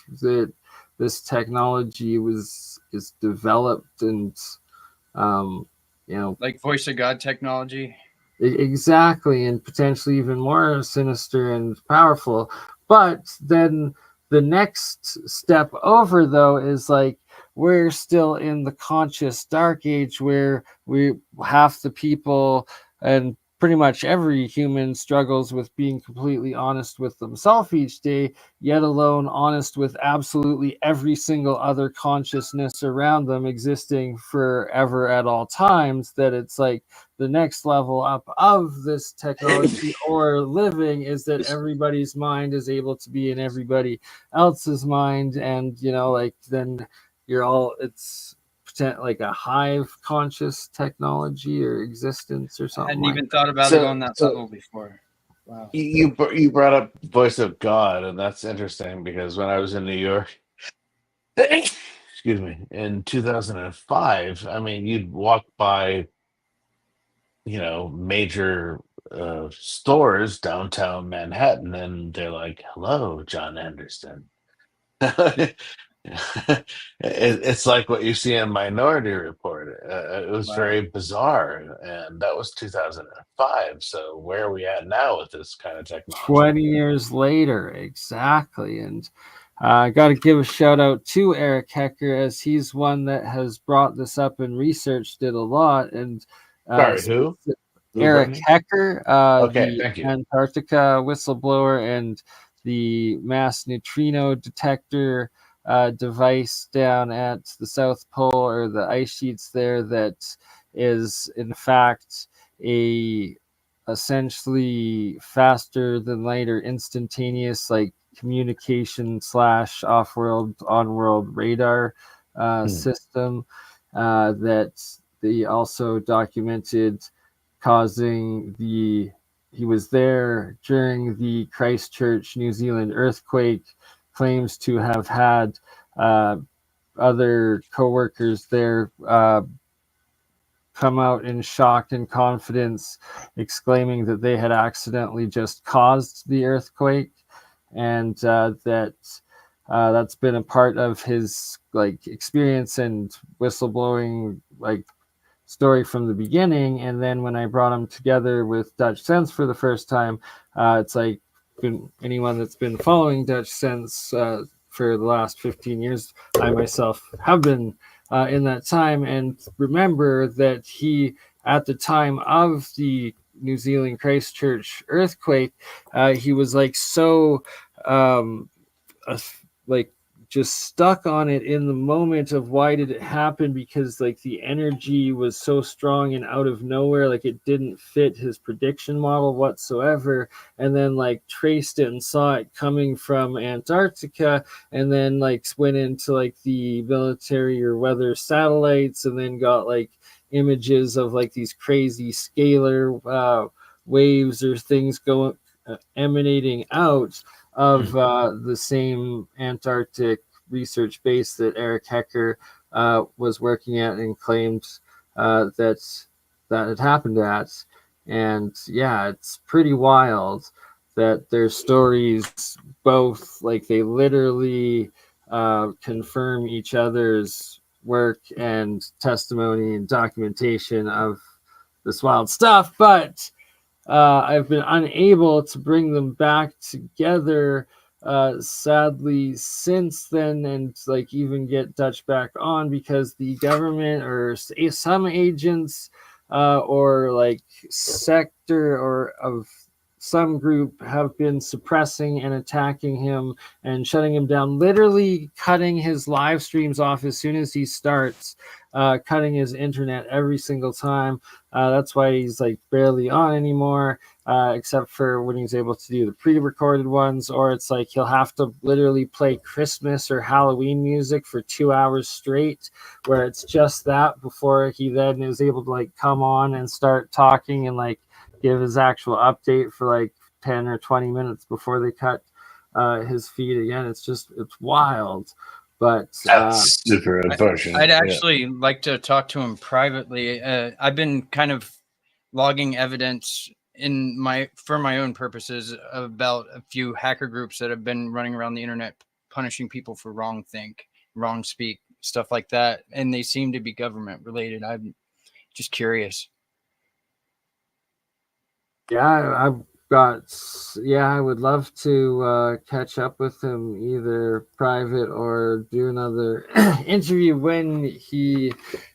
this technology is developed, and like voice of God technology. exactly, and potentially even more sinister and powerful. But then the next step over, though, is like we're still in the conscious dark age, where half the people and pretty much every human struggles with being completely honest with themselves each day, yet alone honest with absolutely every single other consciousness around them existing forever at all times. That it's like the next level up of this technology or living is that everybody's mind is able to be in everybody else's mind, and like then it's like a hive conscious technology or existence or I something hadn't like even that. thought about it on that level before. Wow. You brought up voice of God, and that's interesting because when I was in New York, excuse me, in 2005, I mean, you'd walk by, major stores downtown Manhattan, and they're like, "Hello, John Anderson." It's like what you see in Minority Report. It was Wow. very bizarre, and that was 2005. So where are we at now with this kind of technology? 20 years later, exactly. And I got to give a shout out to Eric Hecker, as he's one that has brought this up and researched it a lot. And Sorry, who? Eric Brittany? Hecker, Okay, the thank you. Antarctica whistleblower and the mass neutrino detector device down at the South Pole, or the ice sheets there, that is in fact a essentially faster than light or instantaneous like communication slash off-world on-world radar system that they also documented causing he was there during the Christchurch, New Zealand earthquake, claims to have had other co-workers there come out in shock and confidence, exclaiming that they had accidentally just caused the earthquake, and that's been a part of his like experience and whistleblowing like story from the beginning. And then when I brought him together with Dutch Sense for the first time, it's like anyone that's been following Dutch Sense for the last 15 years, I myself have been in that time, and remember that he, at the time of the New Zealand Christchurch earthquake, he was like so like just stuck on it in the moment of why did it happen, because like the energy was so strong and out of nowhere, like it didn't fit his prediction model whatsoever, and then like traced it and saw it coming from Antarctica, and then like went into like the military or weather satellites, and then got like images of like these crazy scalar waves or things going emanating out of the same Antarctic research base that Eric Hecker was working at, and claimed that had happened at. And yeah, it's pretty wild that their stories both, like, they literally confirm each other's work and testimony and documentation of this wild stuff, but I've been unable to bring them back together, sadly, since then, and like even get Dutch back on, because the government or some agents or like sector or of some group have been suppressing and attacking him and shutting him down, literally cutting his live streams off as soon as he starts, cutting his internet every single time. That's why he's like barely on anymore, except for when he's able to do the pre-recorded ones, or it's like he'll have to literally play Christmas or Halloween music for 2 hours straight, where it's just that before he then is able to like come on and start talking and like give his actual update for like 10 or 20 minutes before they cut his feed again. It's wild. But That's super unfortunate. I'd actually like to talk to him privately. I've been kind of logging evidence for my own purposes about a few hacker groups that have been running around the internet punishing people for wrong think, wrong speak, stuff like that, and they seem to be government related. I'm just curious. I would love to catch up with him, either private or do another interview when he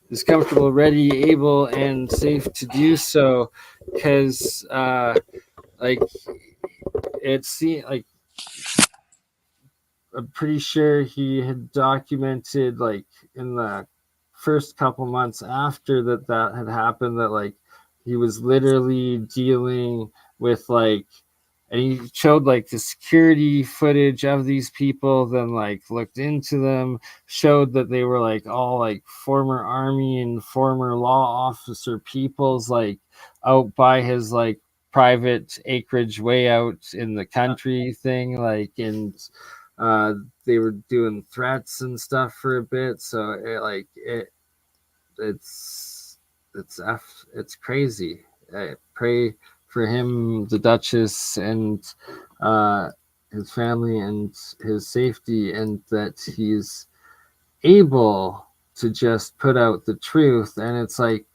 is comfortable, ready, able, and safe to do so. Because, like, I'm pretty sure he had documented, like, in the first couple months after that had happened, that like he was literally dealing with like, and he showed like the security footage of these people, then like looked into them, showed that they were like all like former army and former law officer peoples, like out by his like private acreage way out in the country thing, like, and they were doing threats and stuff for a bit. So it's crazy. I pray for him, the Duchess, and his family and his safety, and that he's able to just put out the truth. And it's like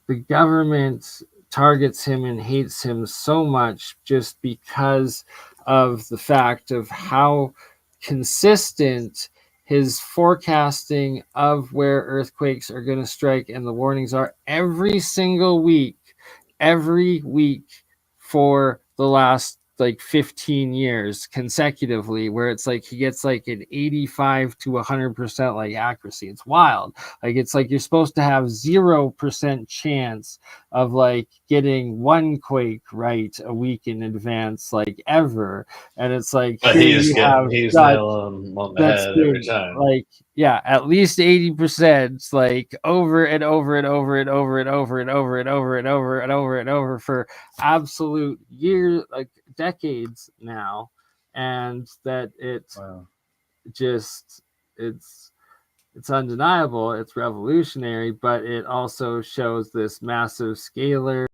the government targets him and hates him so much just because of the fact of how consistent his forecasting of where earthquakes are going to strike and the warnings are every single week, for the last like 15 years consecutively, where it's like he gets like an 85 to 100% like accuracy. It's wild. Like it's like you're supposed to have 0% chance of like getting one quake right a week in advance, like ever. And it's like, but he's nailing them on the head every time. Like, yeah, at least 80%, like over and over and over and over and over and over and over and over and over and over for absolute years, like decades now. And that it's undeniable, it's revolutionary, but it also shows this massive scalar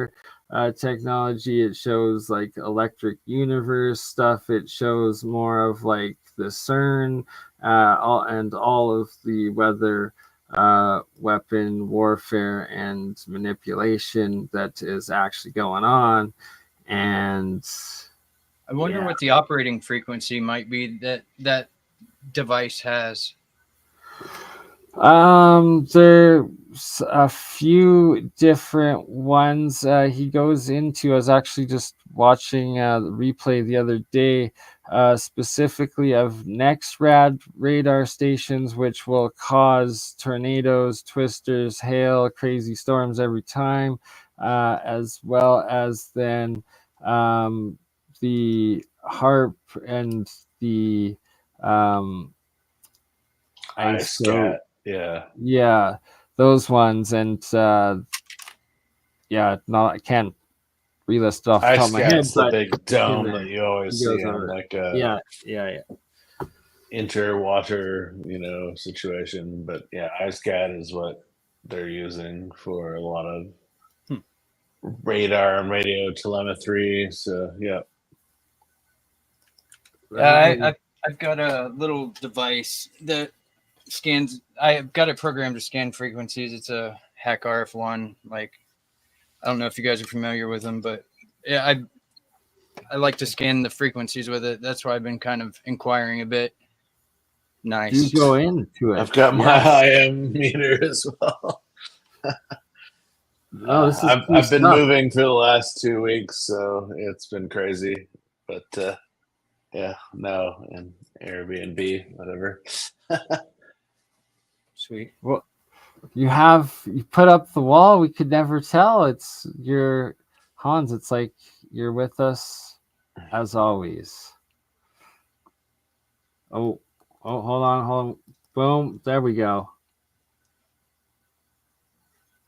technology. It shows like electric universe stuff. It shows more of like the CERN, all of the weather weapon warfare and manipulation that is actually going on. And I wonder what the operating frequency might be that device has. There a few different ones he goes into. I was actually just watching the replay the other day, specifically of NEXRAD radar stations, which will cause tornadoes, twisters, hail, crazy storms every time, as well as then the HARP and the ISO. Yeah, those ones. And yeah, no, I can't relist it off the top of my head, ISCAT's the but big dome that you always see on like a yeah. interwater, situation. But yeah, ISCAT is what they're using for a lot of radar and radio telemetry. So yeah. I've got a little device that scans. I've got it programmed to scan frequencies. It's a Hack RF1. Like, I don't know if you guys are familiar with them, but yeah, I like to scan the frequencies with it. That's why I've been kind of inquiring a bit. Nice. You go into it. I've got my IM meter as well. No, this is I've been moving for the last 2 weeks, so it's been crazy. But yeah, no, and Airbnb, whatever. Sweet. Well, you put up the wall. We could never tell. It's your Hans. It's like you're with us as always. Oh, hold on. Boom. There we go.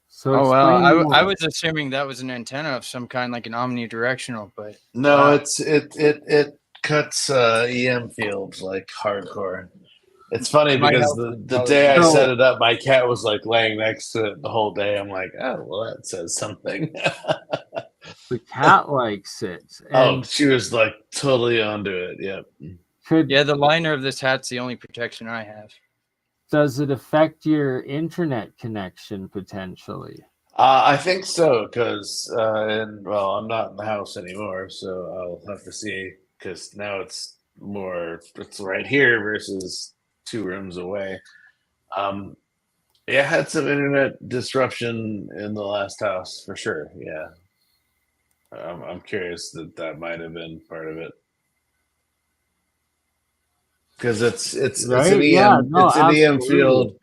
So I was assuming that was an antenna of some kind, like an omnidirectional, but no, it cuts EM fields like hardcore. It's funny because the day I set it up, my cat was like laying next to it the whole day. I'm like, oh, well, that says something. The cat likes it. Oh, she was like totally onto it. Yep. The liner of this hat's the only protection I have. Does it affect your internet connection potentially? I think so, because I'm not in the house anymore, so I'll have to see. Because now it's right here versus 2 rooms away. Yeah, had some internet disruption in the last house for sure. Yeah, I'm curious that might have been part of it. Because it's right? an EM EM field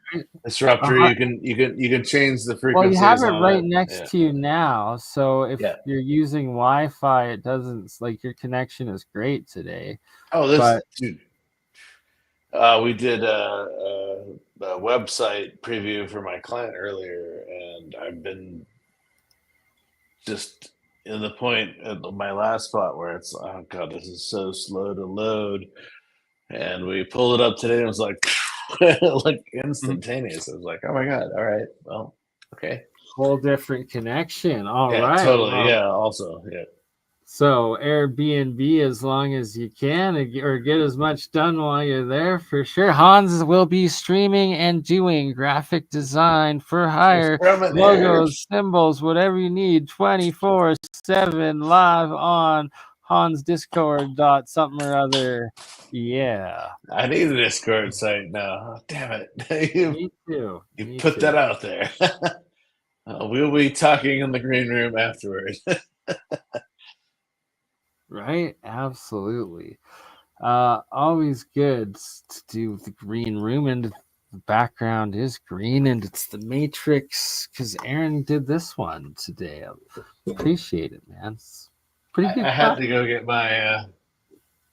disruptor. Uh-huh. You can change the frequencies. Well, you have it right next to you now, so if you're using Wi-Fi, it doesn't like your connection is great today. Oh, dude. We did a website preview for my client earlier, and I've been just in the point at my last spot where it's, oh god, this is so slow to load. And we pulled it up today and it was like like instantaneous. I was like, oh my god, all right, well, okay. Whole different connection. All yeah, right. Totally. Well, yeah, also, yeah. So Airbnb as long as you can, or get as much done while you're there for sure. Hans will be streaming and doing graphic design for hire, logos, symbols, whatever you need, 24/7 live on Hans Discord something or other. Yeah. I need a Discord site now. Oh, damn it. Me too. You put that out there. We'll be talking in the green room afterward. Right? Absolutely. Always good to do the green room, and the background is green, and it's the Matrix because Aaron did this one today. I appreciate it, man. It's pretty good. I had to go get my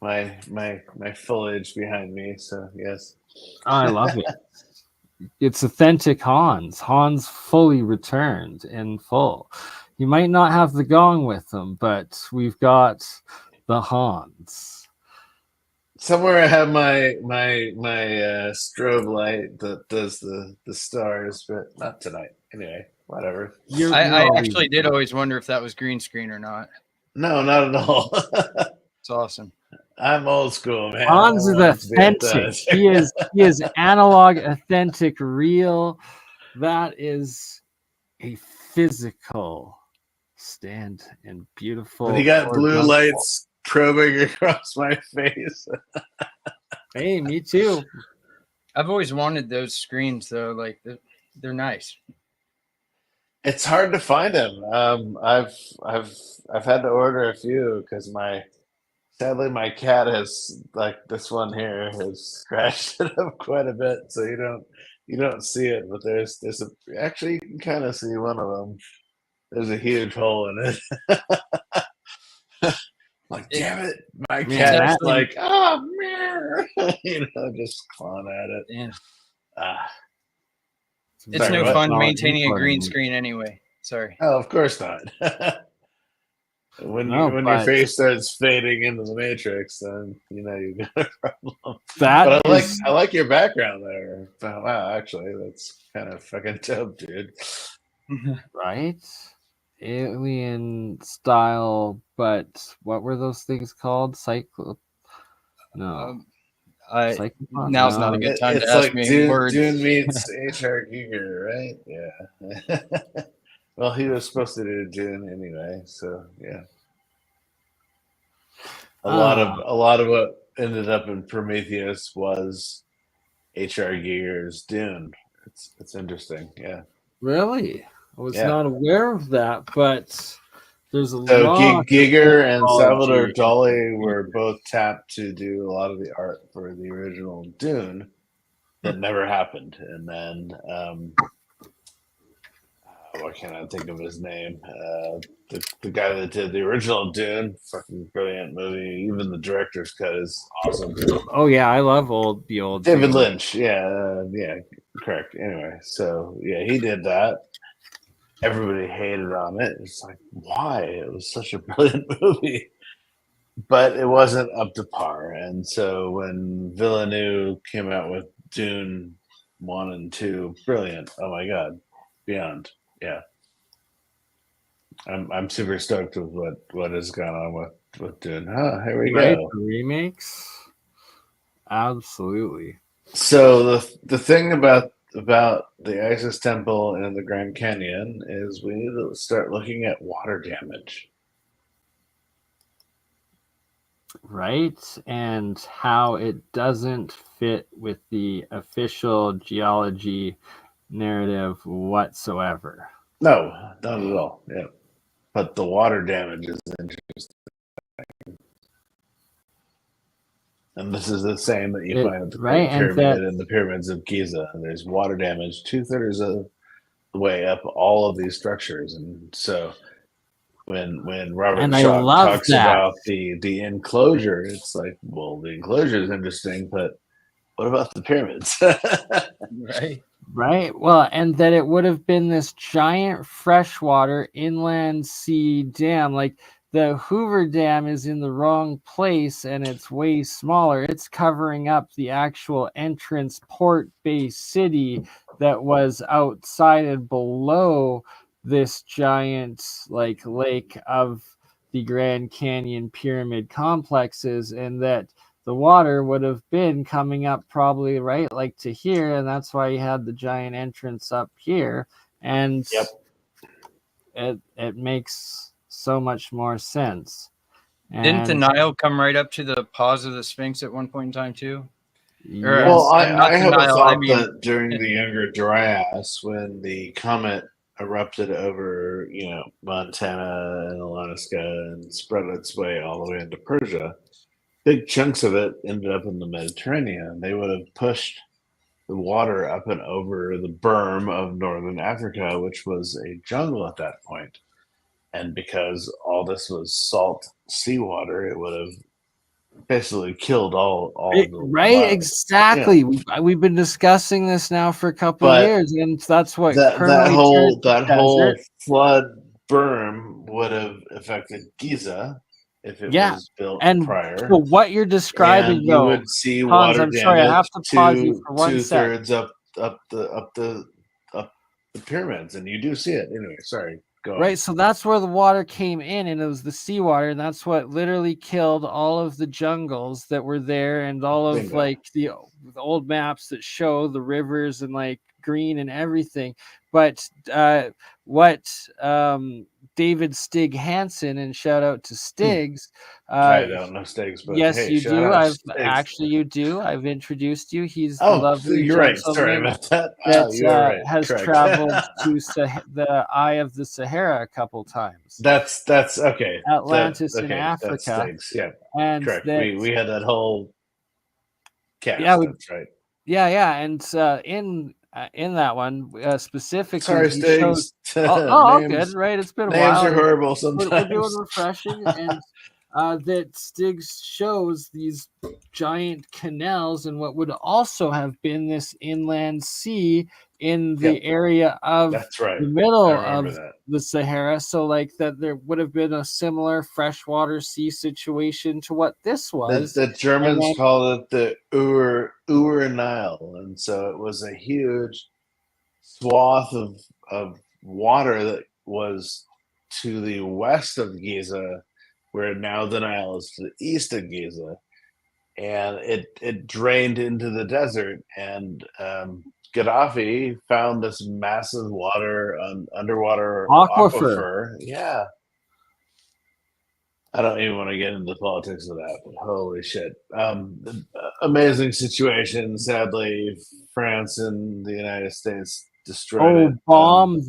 my foliage behind me, so yes. I love it. It's authentic Hans. Hans fully returned in full. He might not have the gong with him, but we've got the Hans. Somewhere I have my strobe light that does the stars, but not tonight. Anyway, whatever. I actually did always wonder if that was green screen or not. No, not at all. It's awesome. I'm old school, man. Hans is authentic. He is analog, authentic, real. That is a physical stand and beautiful. But he got blue lights probing across my face. Hey, me too. I've always wanted those screens though. Like they're nice. It's hard to find him. I've had to order a few because sadly my cat has, like, this one here has scratched it up quite a bit, so you don't see it, but there's actually you can kind of see one of them. There's a huge hole in it. Like, It, damn it, my Man, it's cat's that actually like, oh, meow," just clawing at it. yeah, Ah, it's sorry, no what? fun all maintaining a green important. screen anyway. Sorry. Oh, of course not. No, When your but face starts fading into the matrix, then you know you got a problem. that But is I like your background there. Oh, wow, actually, that's kind of fucking dope, dude. right. Alien style, but what were those things called? No. Um, I Cyclops? now's not a No. good time to It's ask like me Dune words. meets H.R. Giger, right? Yeah. Well, he was supposed to do Dune anyway, so yeah. Ah, A lot of what ended up in Prometheus was H.R. Giger's Dune. It's interesting, yeah. really? I was Yeah. not aware of that, but there's a So lot of Giger and Salvador mythology. Dali were both tapped to do a lot of the art for the original Dune that never happened. And then why can't I think of his name? The guy that did the original Dune, fucking brilliant movie. Even the director's cut is awesome. Oh yeah, I love the old David Dune. Lynch, yeah, correct. Anyway, so yeah, he did that. Everybody hated on it. It's like, why? It was such a brilliant movie, but it wasn't up to par. And so when Villeneuve came out with Dune 1 and 2, brilliant. Oh my god, beyond, yeah. I'm super stoked with what has gone on with Dune. Huh, here we Right? go. The remakes? Absolutely. So the thing about the Isis Temple and the Grand Canyon is we need to start looking at water damage. Right? And how it doesn't fit with the official geology narrative whatsoever. No, not at all. Yeah, but the water damage is interesting, and this is the same that you find at the Right? Great And Pyramid that and the pyramids of Giza. There's water damage 2/3 of the way up all of these structures, and so when Robert and I Schoch love talks that. about the enclosure, it's like, well, the enclosure is interesting, but what about the pyramids? Right. Right. Well, and that it would have been this giant freshwater inland sea dam. Like the Hoover Dam is in the wrong place and it's way smaller. It's covering up the actual entrance port base city that was outside and below this giant like lake of the Grand Canyon pyramid complexes, and that the water would have been coming up probably right like to here, and that's why you had the giant entrance up here, and Yep. it makes so much more sense. Didn't the And Nile come right up to the paws of the Sphinx at one point in time too? Or, yes, Well, not I the have a Nile. I thought mean, that during the Younger Dryas, when the comet erupted over, Montana and Alaska and spread its way all the way into Persia, big chunks of it ended up in the Mediterranean. They would have pushed the water up and over the berm of northern Africa, which was a jungle at that point. And because all this was salt seawater, it would have basically killed all of the right, life. exactly. Yeah. We've been discussing this now for a couple But years, and that's what that permanently turned the whole desert. flood berm would have affected Giza if it Yeah, was built and prior, so what you're describing, and you though, would see Hans, water I'm sorry, I have damage to pause you for 1 sec. 2/3 up the pyramids, and you do see it anyway. Sorry, go on. Right, so that's where the water came in, and it was the seawater, and that's what literally killed all of the jungles that were there, and all of Bingo. like the old maps that show the rivers and like green and everything. But what David Stig Hansen, and shout out to Stigs. I don't know Stiggs, but Yes, hey, you shout do. out I've Stiggs. you do. I've introduced you. He's the Oh, lovely you're right. Sorry gentleman about that. that You are right. has Correct. traveled to the Eye of the Sahara a couple times. That's okay. Atlantis in That's Africa, Stiggs. Yeah, and correct. that We had that whole cast. Yeah, That's right. yeah, and in that one specifically, Sorry, he shows. Stiggs. All good, right? It's been a Names while. are horrible We're sometimes. doing refreshing, and that Stiggs shows these giant canals and what would also have been this inland sea in the area of That's right. the middle I remember of that. the Sahara. So, like that, there would have been a similar freshwater sea situation to what this was. The Germans then- called it the Ur Nile, and so it was a huge swath of water that was to the west of Giza, where now the Nile is to the east of Giza, and it drained into the desert, and Gaddafi found this massive underwater aquifer. Yeah. I don't even want to get into the politics of that, but holy shit. Amazing situation. Sadly, France and the United States destroyed it. Bombed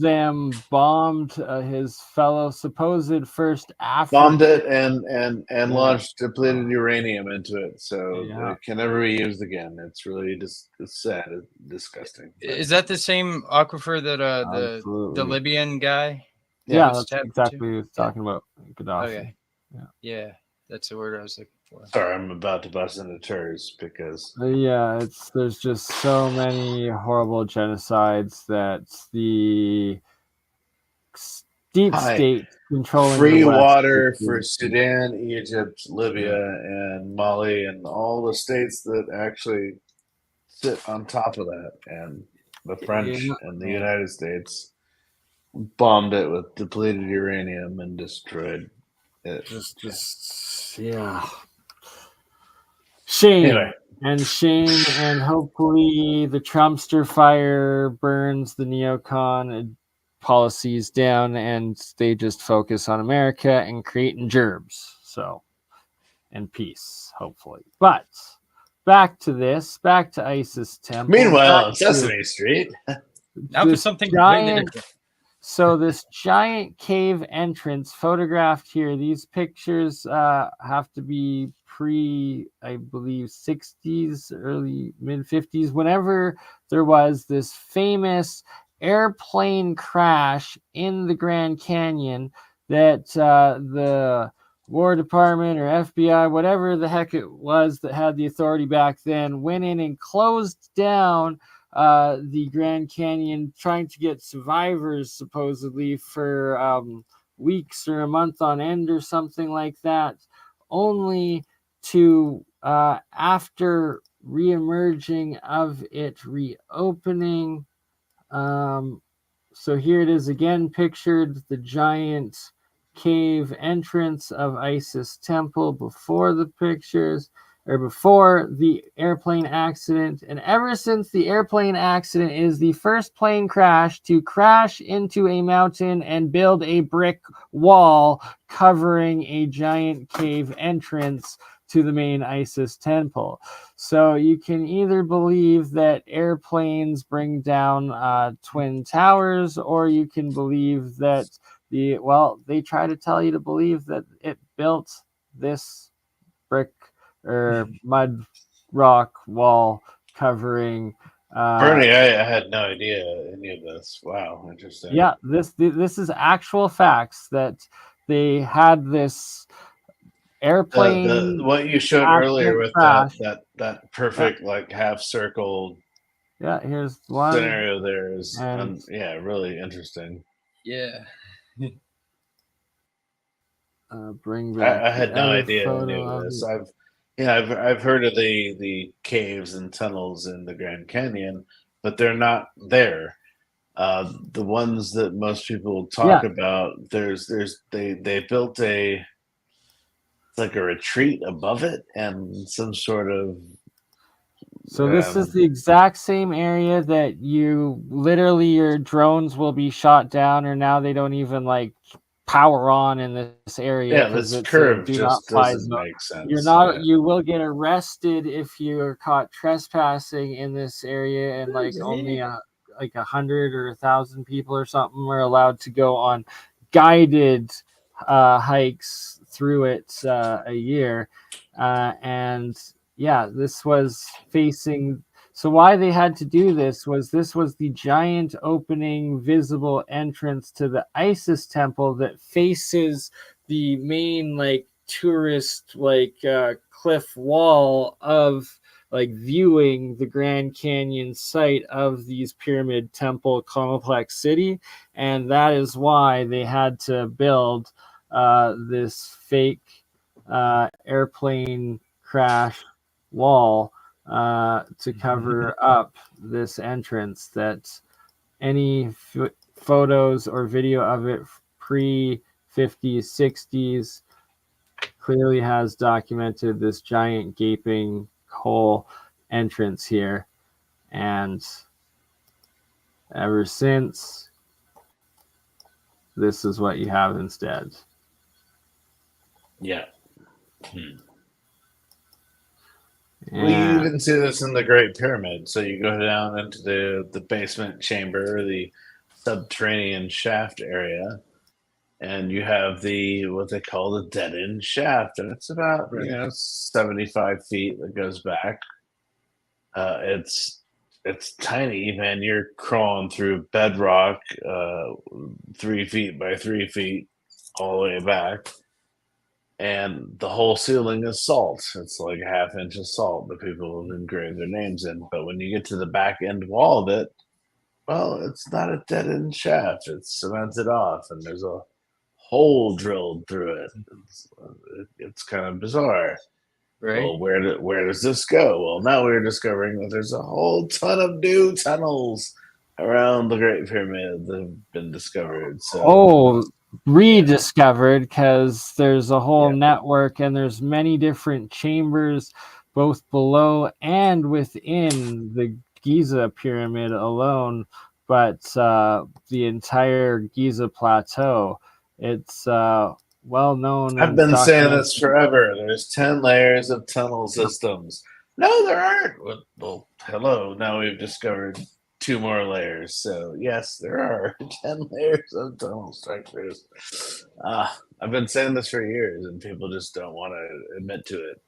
his fellow supposed first African. Bombed it and launched depleted uranium into it, so it can never be used again. It's really just it's sad, it's disgusting. Is that the same aquifer that the Libyan guy? Yeah, that's exactly what he was talking about. Gaddafi. Okay. Yeah, that's the word I was looking for. Sorry, I'm about to bust into tears because there's just so many horrible genocides that the deep state controlling free the West water for Sudan, Egypt, Libya, and Mali, and all the states that actually sit on top of that, and the French and the United States bombed it with depleted uranium and destroyed it. Shame. Anyway. And shame, and hopefully the Trumpster fire burns the neocon policies down, and they just focus on America and creating gerbs. So, and peace, hopefully. But back to ISIS Temple. Meanwhile, on Sesame Street. Now for something completely different. So this giant cave entrance photographed here, these pictures have to be I believe 60s, early mid 50s, whenever there was this famous airplane crash in the Grand Canyon that the War Department or FBI, whatever the heck it was that had the authority back then, went in and closed down the Grand Canyon, trying to get survivors supposedly for weeks or a month on end or something like that, only to after re-emerging of it reopening. So here it is again pictured, the giant cave entrance of ISIS Temple before the pictures, or before the airplane accident. And ever since the airplane accident is the first plane crash to crash into a mountain and build a brick wall covering a giant cave entrance to the main ISIS temple. So you can either believe that airplanes bring down twin towers, or you can believe that they try to tell you to believe that it built this brick or mud rock wall covering. Bernie, I had no idea any of this. Wow, interesting. Yeah, this is actual facts that they had this airplane. What you showed earlier with that perfect like half circle. Yeah, here's one scenario. There is, really interesting. Yeah. Bring back. I had no idea any of this. I've heard of the caves and tunnels in the Grand Canyon, but they're not there. The ones that most people talk about, they built it's like a retreat above it and some sort of. So this is the exact same area that your drones will be shot down, or now they don't even power on in this area Yeah, because this it's a curve do not just fly doesn't zone. make sense. You're not. Yeah. You will get arrested if you are caught trespassing in this area, and like only like 100 or 1,000 people or something are allowed to go on guided hikes through it a year, and yeah, this was facing. So why they had to do this was the giant opening visible entrance to the Isis temple that faces the main like tourist like cliff wall of like viewing the Grand Canyon site of these pyramid temple complex city, and that is why they had to build this fake airplane crash wall to cover up this entrance that any photos or video of it pre 50s 60s clearly has documented this giant gaping hole entrance here, and ever since this is what you have instead. Yeah. Yeah. We even see this in the Great Pyramid. So you go down into the basement chamber, the subterranean shaft area, and you have the what they call the dead end shaft, and it's about 75 feet that goes back. It's tiny, man. You're crawling through bedrock, 3 feet by 3 feet, all the way back. And the whole ceiling is salt. It's like a half inch of salt that people have engraved their names in. But when you get to the back end wall of it, well, it's not a dead end shaft. It's cemented off, and there's a hole drilled through it. It's kind of bizarre. Right. Well, where does this go? Well, now we're discovering that there's a whole ton of new tunnels around the Great Pyramid that have been discovered. So, Rediscovered, because there's a whole network and there's many different chambers both below and within the Giza pyramid alone, but the entire Giza plateau, it's well known. I've been saying this forever. There's 10 layers of tunnel systems. No, there aren't. Well, hello. Now we've discovered 2 more layers. So, yes, there are 10 layers of tunnel structures. I've been saying this for years, and people just don't want to admit to it.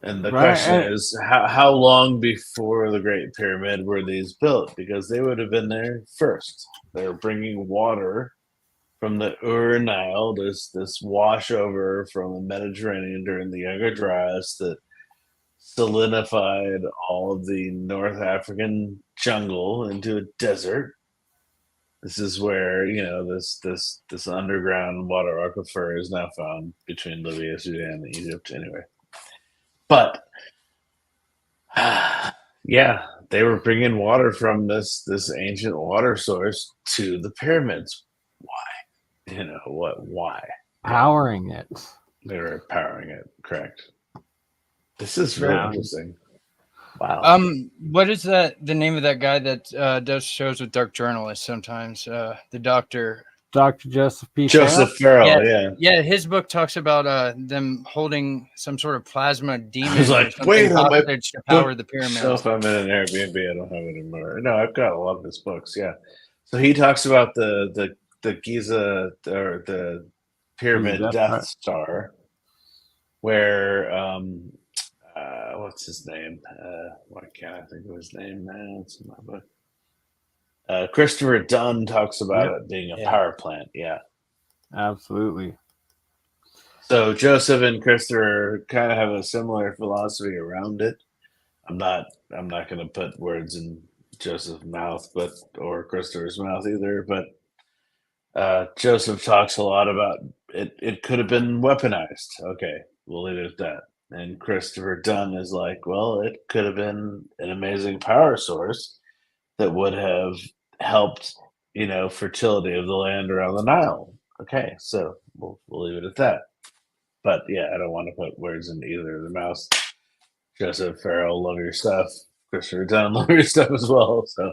And the question is, how long before the Great Pyramid were these built? Because they would have been there first. They're bringing water from the Nile, this wash over from the Mediterranean during the Younger Dryas that solidified all of the North African jungle into a desert. This is where this underground water aquifer is now found between Libya, Sudan, and Egypt. Anyway, but yeah, they were bringing water from this ancient water source to the pyramids. Why? What? Why? Powering it. They were powering it. Correct. This is really interesting. Wow. What is the name of that guy that does shows with dark journalists sometimes? The doctor. Dr. Joseph P. Joseph Farrell, yeah. His book talks about them holding some sort of plasma demon. I was like, wait, hostage to power the pyramids. If I'm in an Airbnb, I don't have it anymore. No, I've got a lot of his books. Yeah, so he talks about the Giza or the pyramid Death Star, where what's his name? Why can't I think of his name now? It's in my book. Christopher Dunn talks about it being a power plant. Yeah, absolutely. So Joseph and Christopher kind of have a similar philosophy around it. I'm not going to put words in Joseph's mouth, or Christopher's mouth either. But Joseph talks a lot about it. It could have been weaponized. Okay, we'll leave it at that. And Christopher Dunn is like, well, it could have been an amazing power source that would have helped, fertility of the land around the Nile. Okay, so we'll leave it at that. But yeah, I don't want to put words in either of their mouths. Joseph Farrell, love your stuff. Christopher Dunn, love your stuff as well. So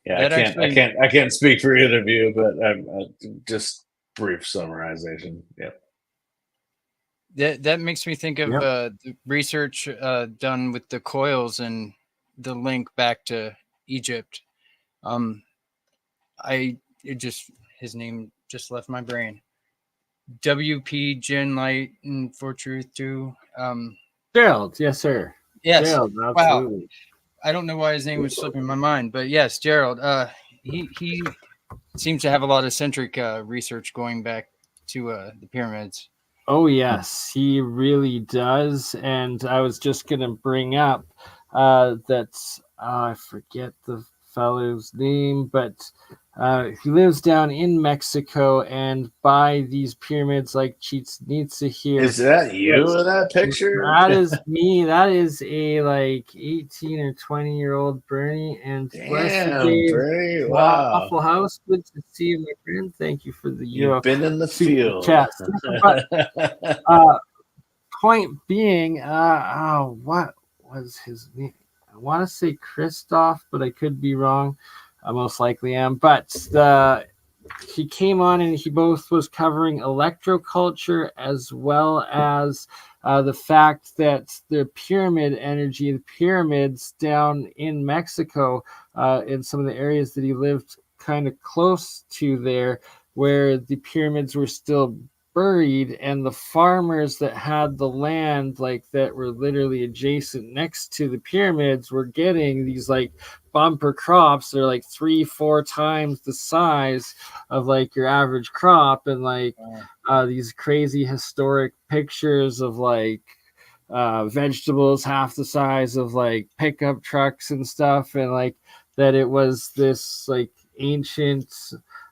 yeah, I can't speak for either of you, but I'm just brief summarization. Yep. That makes me think of Yep. the research done with the coils and the link back to Egypt. His name just left my brain. WP Gen Light and For Truth too. Gerald, yes, sir. Yes. Gerald, Wow. absolutely. I don't know why his name was slipping my mind, but yes, Gerald. He seems to have a lot of centric research going back to the pyramids. Oh, yes, he really does. And I was just going to bring up that I forget the fellow's name, but he lives down in Mexico, and by these pyramids like Chichen Itza here. Is that you in that picture? That is me. That is a like 18 or 20-year-old Bernie. And Damn, Dave, Bernie. Wow. Waffle House. Good to see you, my friend. Thank you for the You've been in the super field. chat. But point being, what was his name? I want to say Christoph, but I could be wrong. I most likely am. But he came on and he both was covering electroculture as well as the fact that the pyramid energy, the pyramids down in Mexico, in some of the areas that he lived kind of close to there, where the pyramids were still buried, and the farmers that had the land like that were literally adjacent next to the pyramids were getting these like bumper crops. They're like 3-4 times the size of like your average crop, and like these crazy historic pictures of like vegetables half the size of like pickup trucks and stuff, and like that it was this like ancient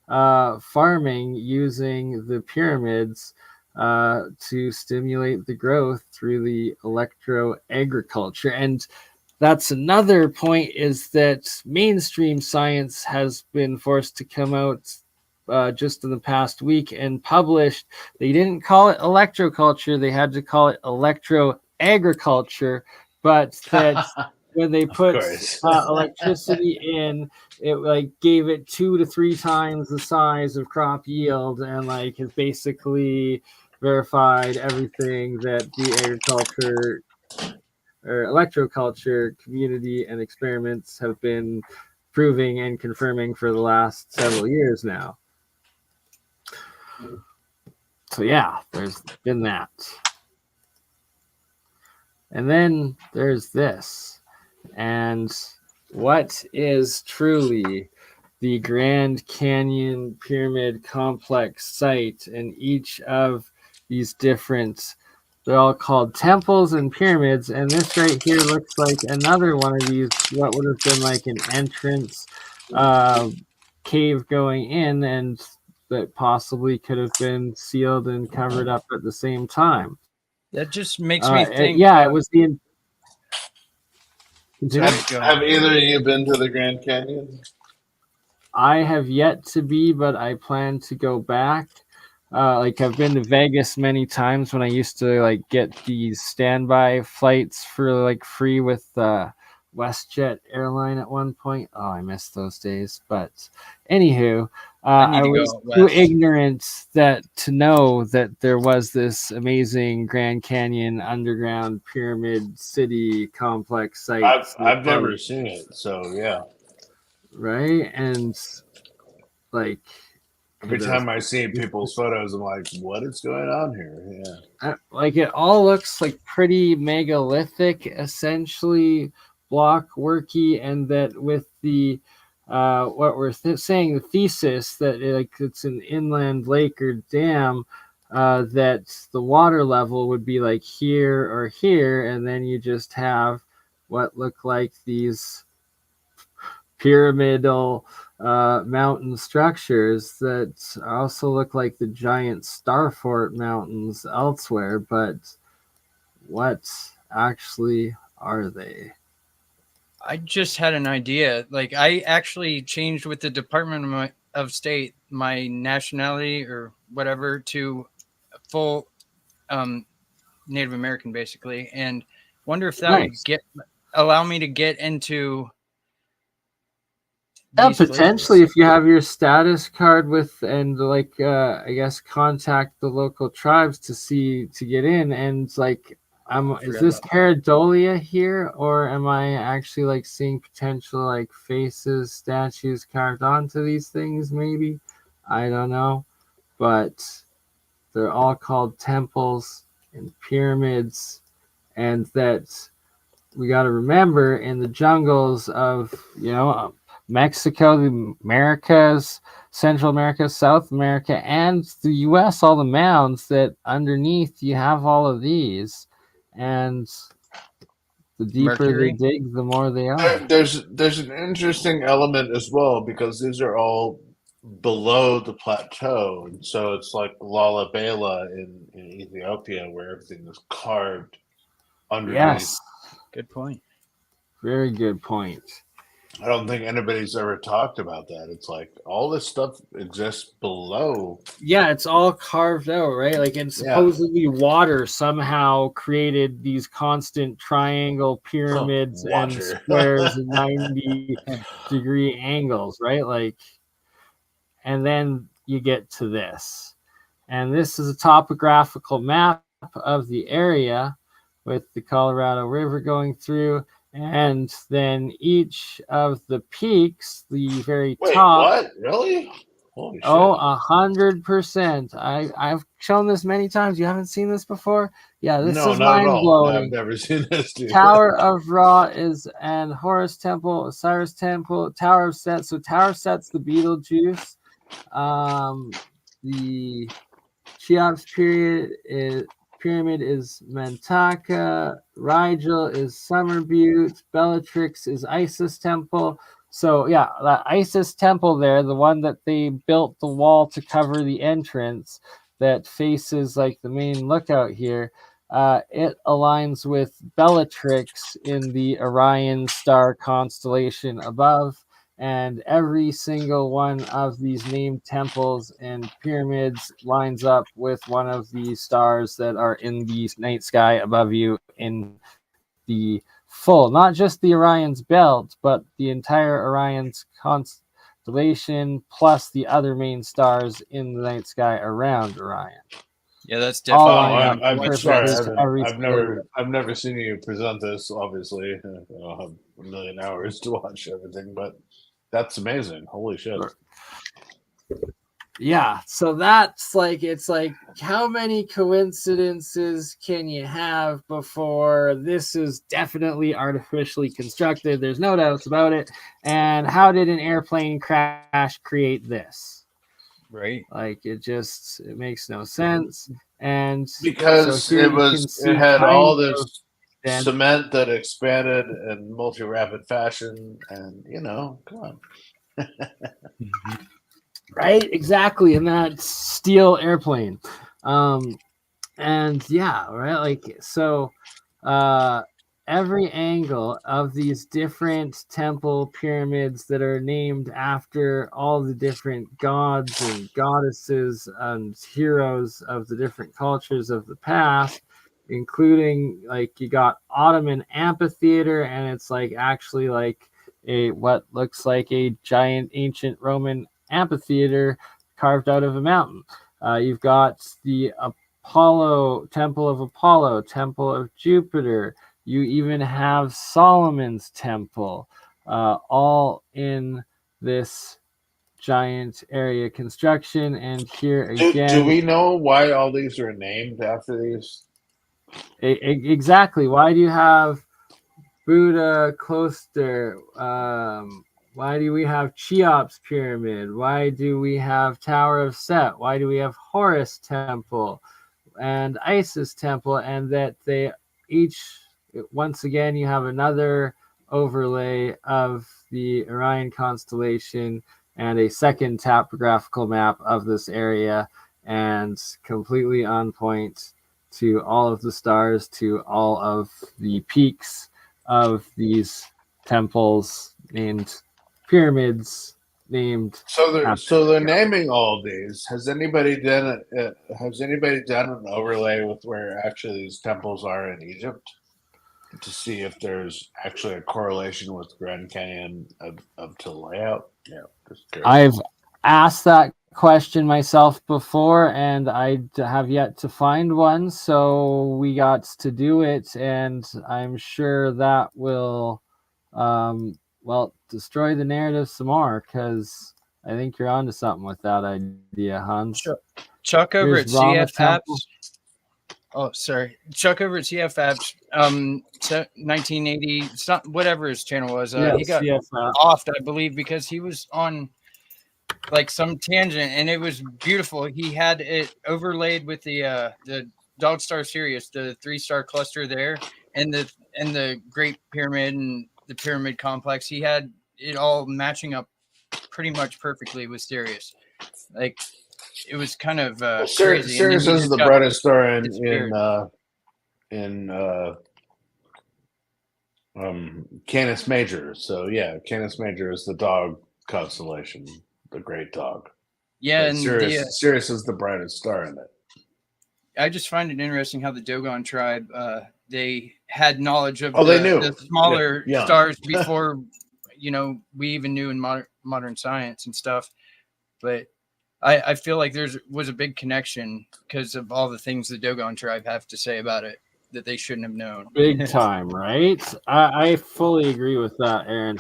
farming using the pyramids to stimulate the growth through the electro agriculture. And that's another point, is that mainstream science has been forced to come out just in the past week and published. They didn't call it electroculture, they had to call it electro agriculture, but that when they put electricity in, it like gave it 2 to 3 times the size of crop yield, and like has basically verified everything that the agriculture or electroculture community and experiments have been proving and confirming for the last several years now. So yeah, there's been that. And then there's this. And what is truly the Grand Canyon Pyramid Complex site? And each of these different, they're all called temples and pyramids. And this right here looks like another one of these, what would have been like an entrance cave going in, and that possibly could have been sealed and covered up at the same time. That just makes me think. It was the. Have either of you been to the Grand Canyon? I have yet to be, but I plan to go back. Like I've been to Vegas many times when I used to like get these standby flights for like free with WestJet airline at one point. Oh, I missed those days. But anywho, I was too ignorant to know that there was this amazing Grand Canyon underground pyramid city complex site. I've never seen it, so yeah. Right, and like every time I see people's photos, I'm like, what is going on here? Yeah. Like it all looks like pretty megalithic, essentially block worky, and that with the what we're saying, the thesis that it's an inland lake or dam, that the water level would be like here or here, and then you just have what look like these pyramidal mountain structures that also look like the giant Starfort mountains elsewhere, but what actually are they? I just had an idea. Like I actually changed with the Department of State my nationality or whatever to full Native American, basically, and wonder if that would allow me to get into Yeah, these potentially places. if you have your status card with and like I guess contact the local tribes to get in and like is Forgot this about that. pareidolia here or am I actually like seeing potential like faces, statues carved onto these things maybe? I don't know. But they're all called temples and pyramids and that we got to remember in the jungles of Mexico, the Americas, Central America, South America, and the U.S. all the mounds that underneath you have all of these, and the deeper they Mercury. dig, the more they are. There's an interesting element as well because these are all below the plateau, and so it's like Lalibela in Ethiopia where everything is carved underneath. Yes, Good point. very good point. I don't think anybody's ever talked about that. It's like all this stuff exists below. Yeah, it's all carved out, right? Like, and Yeah. supposedly water somehow created these constant triangle pyramids and Water. squares and 90-degree angles, right? Like, and then you get to this. And this is a topographical map of the area with the Colorado River going through. And then each of the peaks, the very Wait, top, what? Really? Holy oh, shit. 100%. I've shown this many times. You haven't seen this before? Yeah, this No, is not at mind all. I've blowing. never seen this, dude. Tower of Ra is and Horus Temple, Osiris Temple, Tower of Set. So Tower of Set's the Beetlejuice. The Cheops pyramid is Mantaka. Rigel is Summer Butte. Bellatrix is Isis Temple. So yeah, that Isis Temple there, the one that they built the wall to cover the entrance that faces like the main lookout here, it aligns with Bellatrix in the Orion star constellation above. And every single one of these named temples and pyramids lines up with one of the stars that are in the night sky above you in the full, not just the Orion's belt, but the entire Orion's constellation plus the other main stars in the night sky around Orion. Yeah, that's All definitely line up I'm sorry. perfectly to every single group. I've never seen you present this. Obviously, I'll have a million hours to watch everything, but that's amazing. Holy shit! Yeah, so that's like it's like how many coincidences can you have before this is definitely artificially constructed? There's no doubts about it. And how did an airplane crash create this? right. Like it makes no sense. And Because so here you can see it had kind all of this cement that expanded in multi-rapid fashion, and come on. right, exactly, in that steel airplane. And yeah, right, like so every angle of these different temple pyramids that are named after all the different gods and goddesses and heroes of the different cultures of the past, including like you got Ottoman amphitheater, and it's like actually like a what looks like a giant ancient Roman amphitheater carved out of a mountain. You've got the Apollo, Temple of Apollo, Temple of Jupiter. You even have Solomon's Temple, all in this giant area construction. And here again, Do we know why all these are named after these? Exactly. Why do you have Buddha Cloister? Why do we have Cheops Pyramid? Why do we have Tower of Set? Why do we have Horus Temple and Isis Temple? And that they each, once again, you have another overlay of the Orion constellation and a second topographical map of this area, and completely on point to all of the stars, to all of the peaks of these temples named pyramids named. So they're naming all these. Has anybody done an overlay with where actually these temples are in Egypt? to see if there's actually a correlation with Grand Canyon of to layout. Yeah, just curious. I've asked that question myself before, and I have yet to find one. So we got to do it, and I'm sure that will, destroy the narrative some more. Because I think you're onto something with that idea, Hans. Chuck over Here's at Rama CF Temple. Apps. Oh, sorry. Chuck over at CF Apps, 1980, it's not, whatever his channel was. Yeah, He got CF Apps. offed, I believe, because he was on like some tangent, and it was beautiful. He had it overlaid with the Dog Star Sirius, the 3-star cluster there, and the Great Pyramid and the Pyramid Complex. He had it all matching up pretty much perfectly with Sirius. Like, it was kind of crazy. Sirius is the brightest star in Canis Major. So yeah, Canis Major is the dog constellation, the great dog. Yeah, but and Sirius is the brightest star in it. I just find it interesting how the Dogon tribe they had knowledge of they knew the smaller yeah. stars before we even knew in modern science and stuff. But I feel like was a big connection because of all the things the Dogon tribe have to say about it that they shouldn't have known. Big time, right? I fully agree with that, Aaron.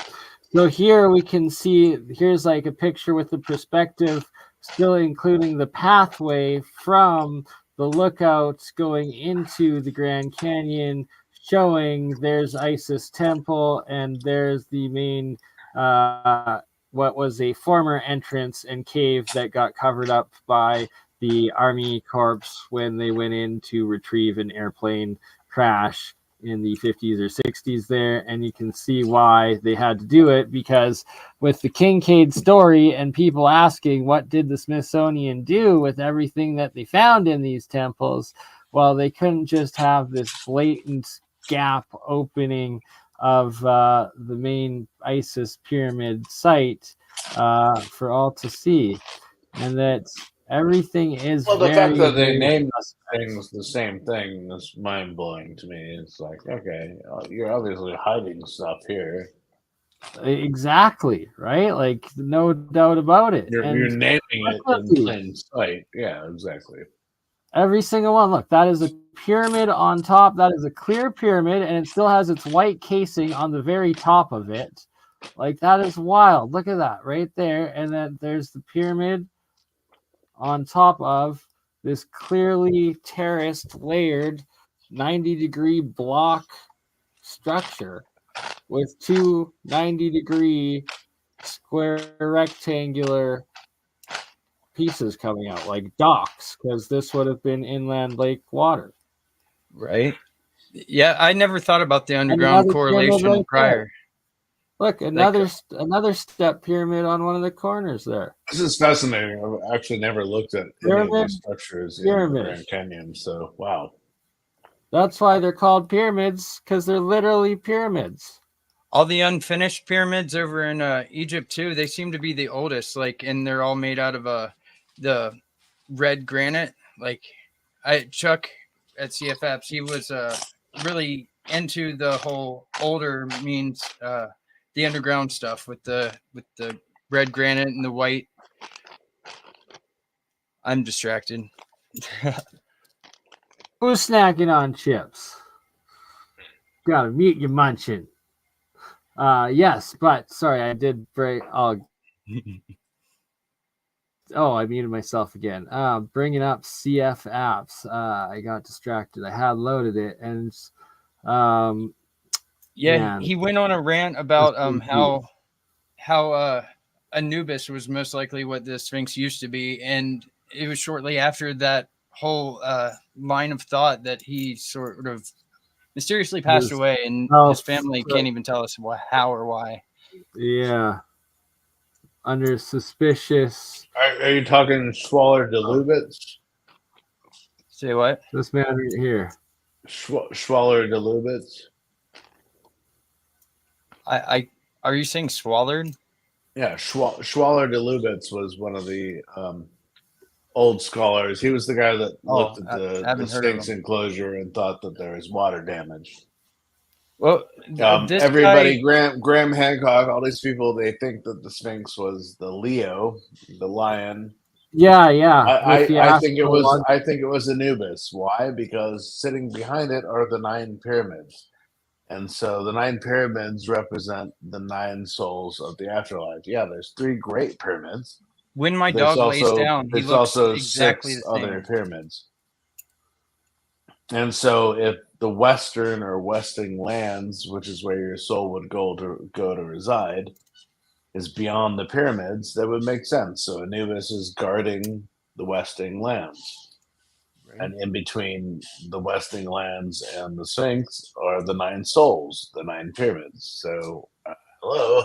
So here we can see, here's like a picture with the perspective, still including the pathway from the lookouts going into the Grand Canyon, showing there's Isis Temple, and there's the main what was a former entrance and cave that got covered up by the Army Corps when they went in to retrieve an airplane crash in the 50s or 60s there. And you can see why they had to do it, because with the Kincaid story and people asking what did the Smithsonian do with everything that they found in these temples, well, they couldn't just have this blatant gap opening of the main Isis pyramid site for all to see, and that everything is the fact that they named suspect. things the same thing is mind blowing to me. It's like, okay, you're obviously hiding stuff here. Exactly, right? Like, no doubt about it. You're naming it in plain sight. Yeah, exactly. Every single one. Look, that is a pyramid on top. That is a clear pyramid, and it still has its white casing on the very top of it. Like, that is wild. Look at that right there. And then there's the pyramid on top of this clearly terraced, layered 90-degree block structure with two 90-degree square rectangular pieces coming out like docks, because this would have been inland lake water, right? Yeah, I never thought about the underground correlation right prior there. Look, another step pyramid on one of the corners there. This is fascinating. I've actually never looked at any of these structures in the Grand Canyon, so wow. That's why they're called pyramids, because they're literally pyramids. All the unfinished pyramids over in Egypt too, they seem to be the oldest, like, and they're all made out of the red granite. Like, Chuck at CF Apps, he was really into the whole older means the underground stuff with the red granite and the white. I'm distracted. Who's snacking on chips? Gotta mute your munching. Yes, but sorry, I did break. I muted myself again. Bringing up CF Apps. I got distracted. I had loaded it, and man, he went on a rant about how Anubis was most likely what the Sphinx used to be, and it was shortly after that whole line of thought that he sort of mysteriously passed away, and his family can't even tell us how or why. Yeah. Under suspicious. Are you talking Schwaller de Lubitz? Say what? This man right here. Schwaller de Lubitz. Are you saying swallowed? Yeah, Schwaller de Lubitz was one of the old scholars. He was the guy that looked at the Sphinx enclosure and thought that there was water damage. Well, this Everybody, guy, Graham Hancock, all these people, they think that the Sphinx was the Leo, the lion. Yeah, yeah, I, with the I, I think it was astrological. I think it was Anubis. Why? Because sitting behind it are the 9 pyramids. And so the 9 pyramids represent the 9 souls of the afterlife. Yeah, there's 3 great pyramids. when my There's dog lays also down, he there's looks also exactly 6 the other same. pyramids. And so if the western or westing lands, which is where your soul would go to reside, is beyond the pyramids, that would make sense. So Anubis is guarding the westing lands. Right? And in between the westing lands and the Sphinx are the 9 souls, the 9 pyramids. So hello.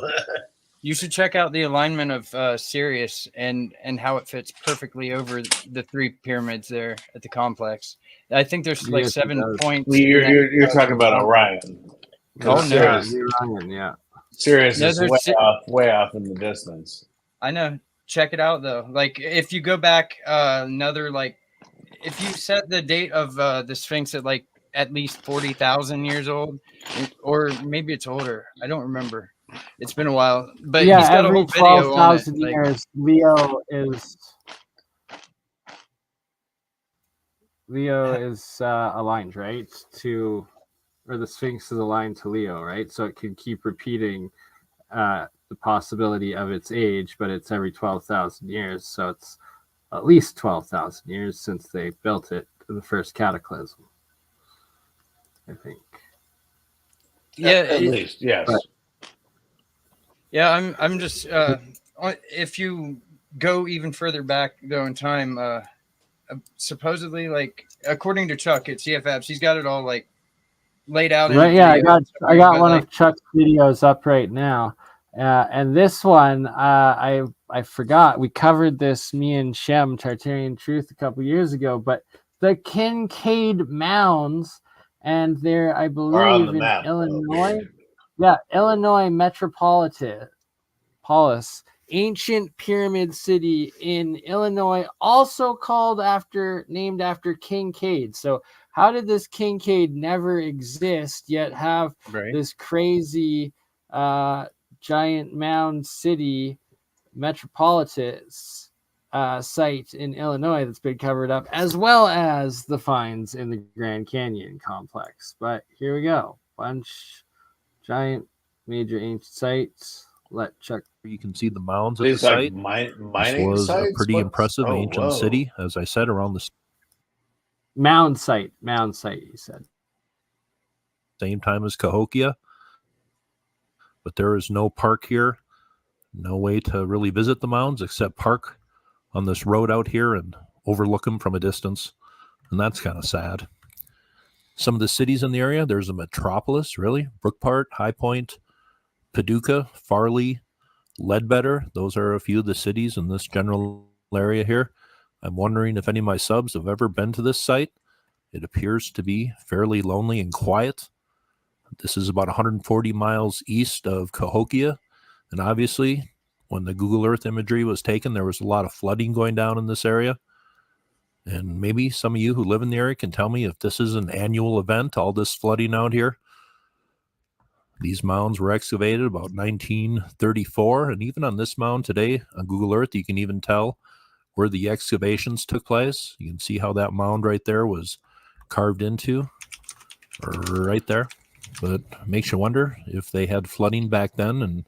You should check out the alignment of Sirius and how it fits perfectly over the 3 pyramids there at the complex. I think there's like Yes, it 7 does. points. You're talking about Orion. Oh, Because no. Yeah, Sirius, the Orion, yeah. Sirius No, is there's way off in the distance. I know. Check it out though. Like if you go back another like if you set the date of the Sphinx at like at least 40,000 years old, or maybe it's older. I don't remember. It's been a while, but Yeah, he's got a every whole video on it. 12,000 Like, years, Leo is aligned, right? To, or the Sphinx is aligned to Leo, right? So it can keep repeating the possibility of its age, but it's every 12,000 years. So it's at least 12,000 years since they built it in the first cataclysm, I think. yeah, At least, yes. But, yeah. I'm just if you go even further back though in time, supposedly, like according to Chuck at CFFs, he's got it all like laid out. right, in yeah, video I got one like, of Chuck's videos up right now, and this one I forgot we covered this, me and Shem Tartarian Truth, a couple years ago, but the Kincaid Mounds, and they're, I Are on believe, the in map. Illinois. Okay. Yeah, Illinois Metropolitan Polis, ancient pyramid city in Illinois, also named after Kincaid. So how did this Kincaid never exist yet have right? this crazy giant mound city metropolis site in Illinois that's been covered up, as well as the finds in the Grand Canyon complex? But here we go. Giant major ancient sites. Let Chuck. You can see the mounds at the These like site. This mining was a sites. pretty What? impressive Oh, ancient whoa. city, as I said, around the Mound site, he said. same time as Cahokia. But there is no park here, no way to really visit the mounds except park on this road out here and overlook them from a distance. And that's kind of sad. Some of the cities in the area, there's a metropolis, really. Brookport, High Point, Paducah, Farley, Ledbetter. Those are a few of the cities in this general area here. I'm wondering if any of my subs have ever been to this site. It appears to be fairly lonely and quiet. This is about 140 miles east of Cahokia. And obviously, when the Google Earth imagery was taken, there was a lot of flooding going down in this area. And maybe some of you who live in the area can tell me if this is an annual event, all this flooding out here. These mounds were excavated about 1934. And even on this mound today on Google Earth, you can even tell where the excavations took place. You can see how that mound right there was carved into, right there. But it makes you wonder if they had flooding back then and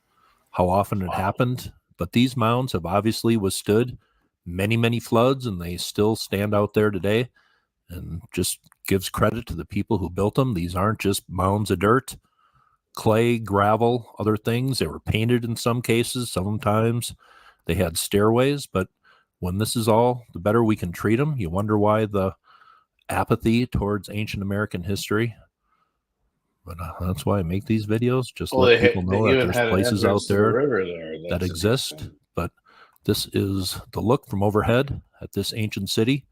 how often it happened. But these mounds have obviously withstood many, many floods, and they still stand out there today, and just gives credit to the people who built them. These aren't just mounds of dirt, clay, gravel, other things. They were painted in some cases. Sometimes they had stairways, but when this is all, the better we can treat them. You wonder why the apathy towards ancient American history. But that's why I make these videos. Just let people know that there's places out there that exist. But this is the look from overhead at this ancient city.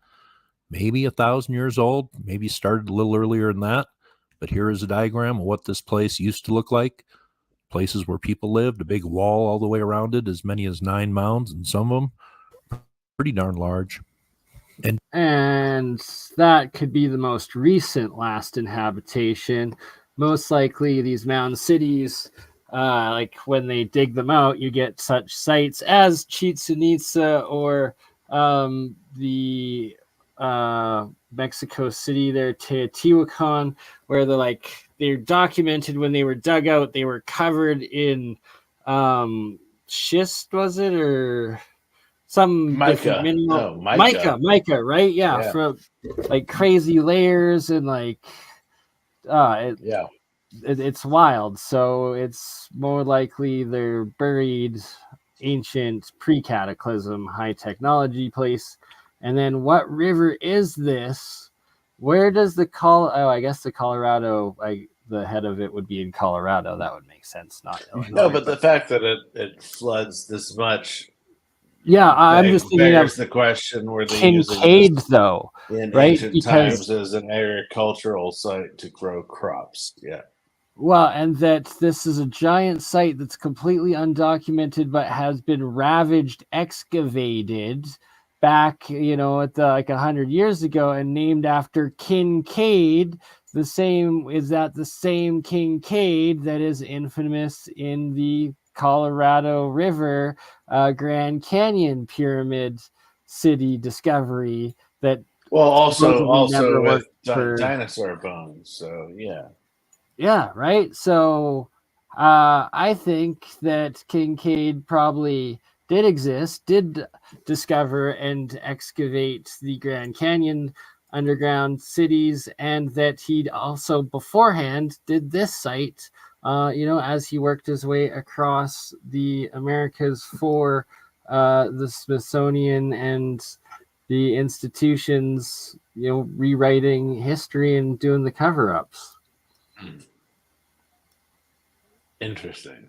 Maybe 1,000 years old, maybe started a little earlier than that. But here is a diagram of what this place used to look like. Places where people lived, a big wall all the way around it, as many as 9 mounds, and some of them pretty darn large. And that could be the most recent last inhabitation. most likely these mound cities, like when they dig them out, you get such sites as Chichen Itza or the Mexico City there, Teotihuacan, where they're documented when they were dug out, they were covered in schist, was it, or some different Mica. mineral? No, mica. Mica, right? Yeah, Yeah. for like crazy layers and Yeah. it's wild. So it's more likely they're buried ancient pre-cataclysm high technology place. And then what river is this? Where does I guess the Colorado, the head of it would be in Colorado. That would make sense, not Illinois. No, but the fact that it floods this much, yeah, I'm just thinking of the question: were they Kincaid, using this though, in right? ancient times as an agricultural site to grow crops? Yeah. Well, and that this is a giant site that's completely undocumented, but has been ravaged, excavated back, at the 100 years ago, and named after Kincaid. The same Kincaid that is infamous in the Colorado River Grand Canyon Pyramid City discovery that also never with worked for dinosaur bones. So yeah. Yeah, right. So I think that Kincaid probably did discover and excavate the Grand Canyon underground cities, and that he'd also beforehand did this site, as he worked his way across the Americas for the Smithsonian and the institutions, rewriting history and doing the cover-ups. Interesting.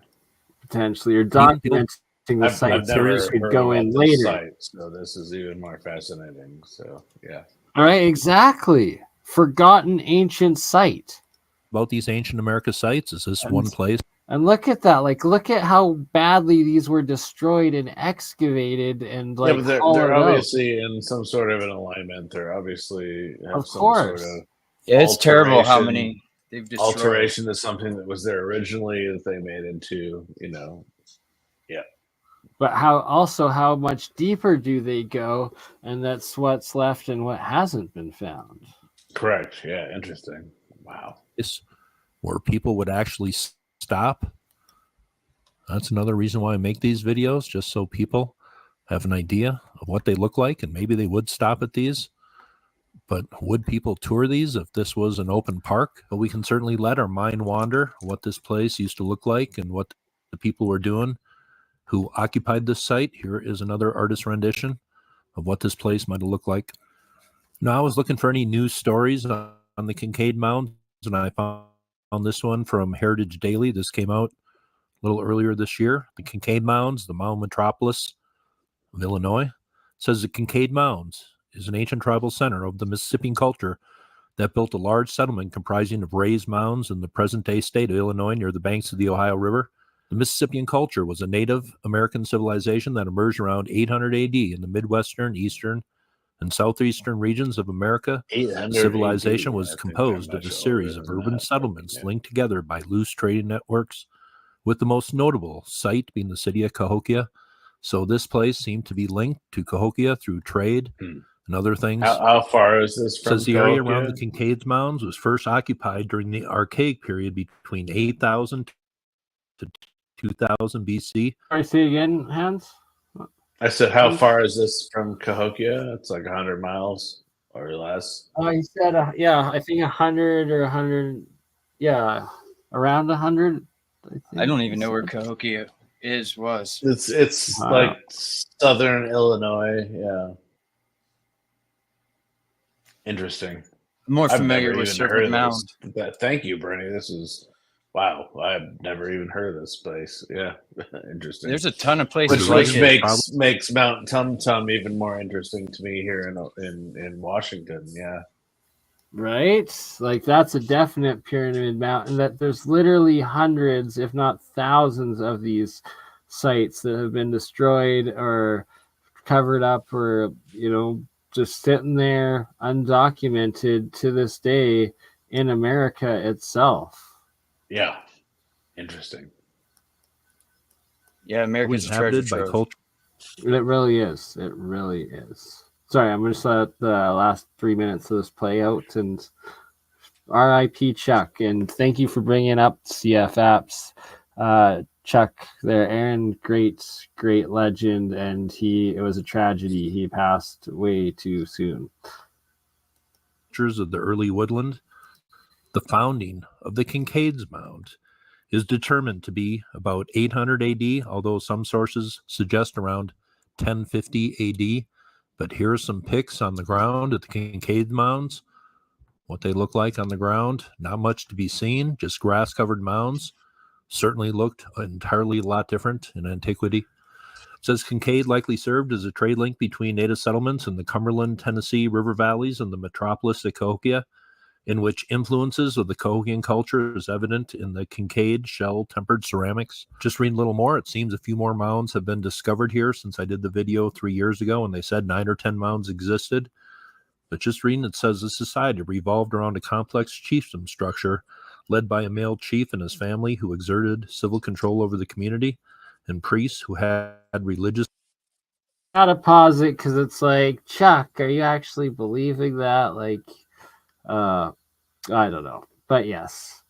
Potentially, or documenting the I've sites. never Could heard go about in this later. site, so this is even more fascinating. So yeah. All right, exactly. Forgotten ancient site. About these ancient America sites, is this one place? And look at that! Look at how badly these were destroyed and excavated, and Yeah, but they're hollowed out. obviously in some sort of an alignment. They're obviously have Of some course. sort of It's terrible how many they've destroyed. alteration to something that was there originally that they made into, yeah. But how much deeper do they go? And that's what's left and what hasn't been found. Correct. Yeah. Interesting. Wow. It's where people would actually stop. That's another reason why I make these videos, just so people have an idea of what they look like, and maybe they would stop at these. But would people tour these if this was an open park? But we can certainly let our mind wander what this place used to look like and what the people were doing who occupied this site. Here is another artist rendition of what this place might have looked like. Now, I was looking for any news stories on the Kincaid Mounds, and I found this one from Heritage Daily. This came out a little earlier this year. The Kincaid Mounds, the mound metropolis of Illinois, says the Kincaid Mounds is an ancient tribal center of the Mississippian culture that built a large settlement comprising of raised mounds in the present-day state of Illinois near the banks of the Ohio River. The Mississippian culture was a Native American civilization that emerged around 800 AD in the Midwestern, Eastern, and Southeastern regions of America. Civilization was composed of a series of urban settlements linked together by loose trading networks, with the most notable site being the city of Cahokia. So this place seemed to be linked to Cahokia through trade and other things. How far is this from Says the Cahokia? area around the Kincaid's Mounds was first occupied during the Archaic period between 8,000 to 2000 BC. Sorry, say again, Hans? I said, how far is this from Cahokia? It's like 100 miles or less. Oh, he said, I think 100 or 100. Yeah, around 100. I don't even know where Cahokia was. It's like southern Illinois. Yeah. Interesting. I'm more I've familiar never with even Serpent heard of Mound. this. Thank you, Bernie. This is wow. I've never even heard of this place. Yeah, interesting. There's a ton of places which like makes Mount Tum Tum even more interesting to me here in Washington. Yeah. Right? Like, that's a definite pyramid mountain, that there's literally hundreds, if not thousands, of these sites that have been destroyed or covered up or, just sitting there undocumented to this day in America itself. Yeah. Interesting. Yeah, America's a treasure Inhabited by trove. culture. It really is. It really is. Sorry, I'm going to let the last 3 minutes of this play out. And RIP Chuck. And thank you for bringing up CF Apps. Chuck there, Aaron, great legend. And it was a tragedy. He passed way too soon. Of the early woodland, the founding of the Kincaid's Mound is determined to be about 800 AD, although some sources suggest around 1050 AD. But here are some pics on the ground at the Kincaid Mounds. What they look like on the ground, not much to be seen, just grass-covered mounds. Certainly looked entirely a lot different in antiquity. It says Kincaid likely served as a trade link between native settlements in the Cumberland, Tennessee river valleys and the metropolis of Cahokia, in which influences of the Cahokian culture is evident in the Kincaid shell-tempered ceramics. Just reading a little more, it seems a few more mounds have been discovered here since I did the video 3 years ago, and they said 9 or 10 mounds existed. But just reading, it says the society revolved around a complex chiefdom structure led by a male chief and his family who exerted civil control over the community, and priests who had religious... Gotta pause it because it's like, Chuck, are you actually believing that? I don't know, but yes,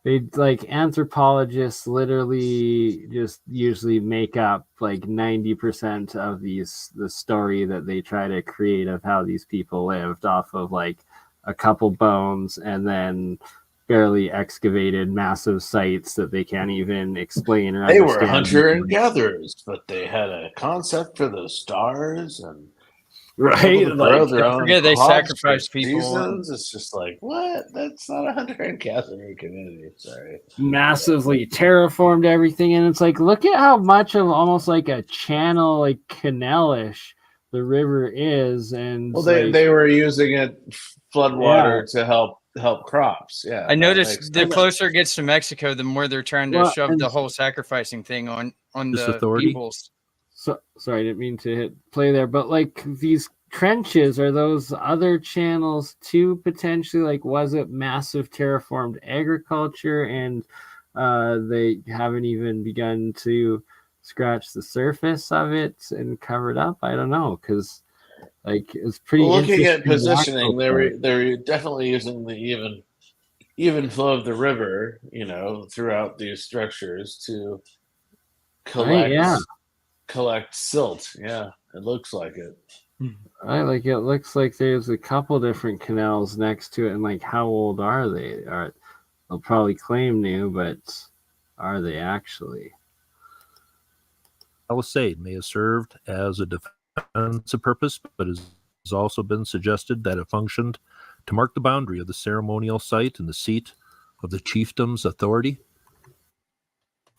they anthropologists literally just usually make up 90% of the story that they try to create of how these people lived off of a couple bones and then barely excavated massive sites that they can't even explain or They understand. were hunter and gatherers, but they had a concept for the stars and right. Grow their own forget they crops sacrifice for people. seasons. It's just what? That's not a hunter and gathering community. Sorry. Massively terraformed everything, and it's look at how much of almost a channel, canal-ish the river is. And they were using it floodwater to help crops. Yeah, I noticed the closer it gets to Mexico, the more they're trying to shove the whole sacrificing thing on the authority. peoples. So sorry, I didn't mean to hit play there, but these trenches, are those other channels too potentially? Was it massive terraformed agriculture, and they haven't even begun to scratch the surface of it and cover it up? I don't know, because it's pretty. Looking at positioning, they're definitely using the even flow of the river, throughout these structures to collect silt. Yeah, it looks like it. Right, it looks like there's a couple different canals next to it, and how old are they? They'll probably claim new, but are they actually? Palisade may have served as a defensive purpose, but has also been suggested that it functioned to mark the boundary of the ceremonial site and the seat of the chiefdom's authority.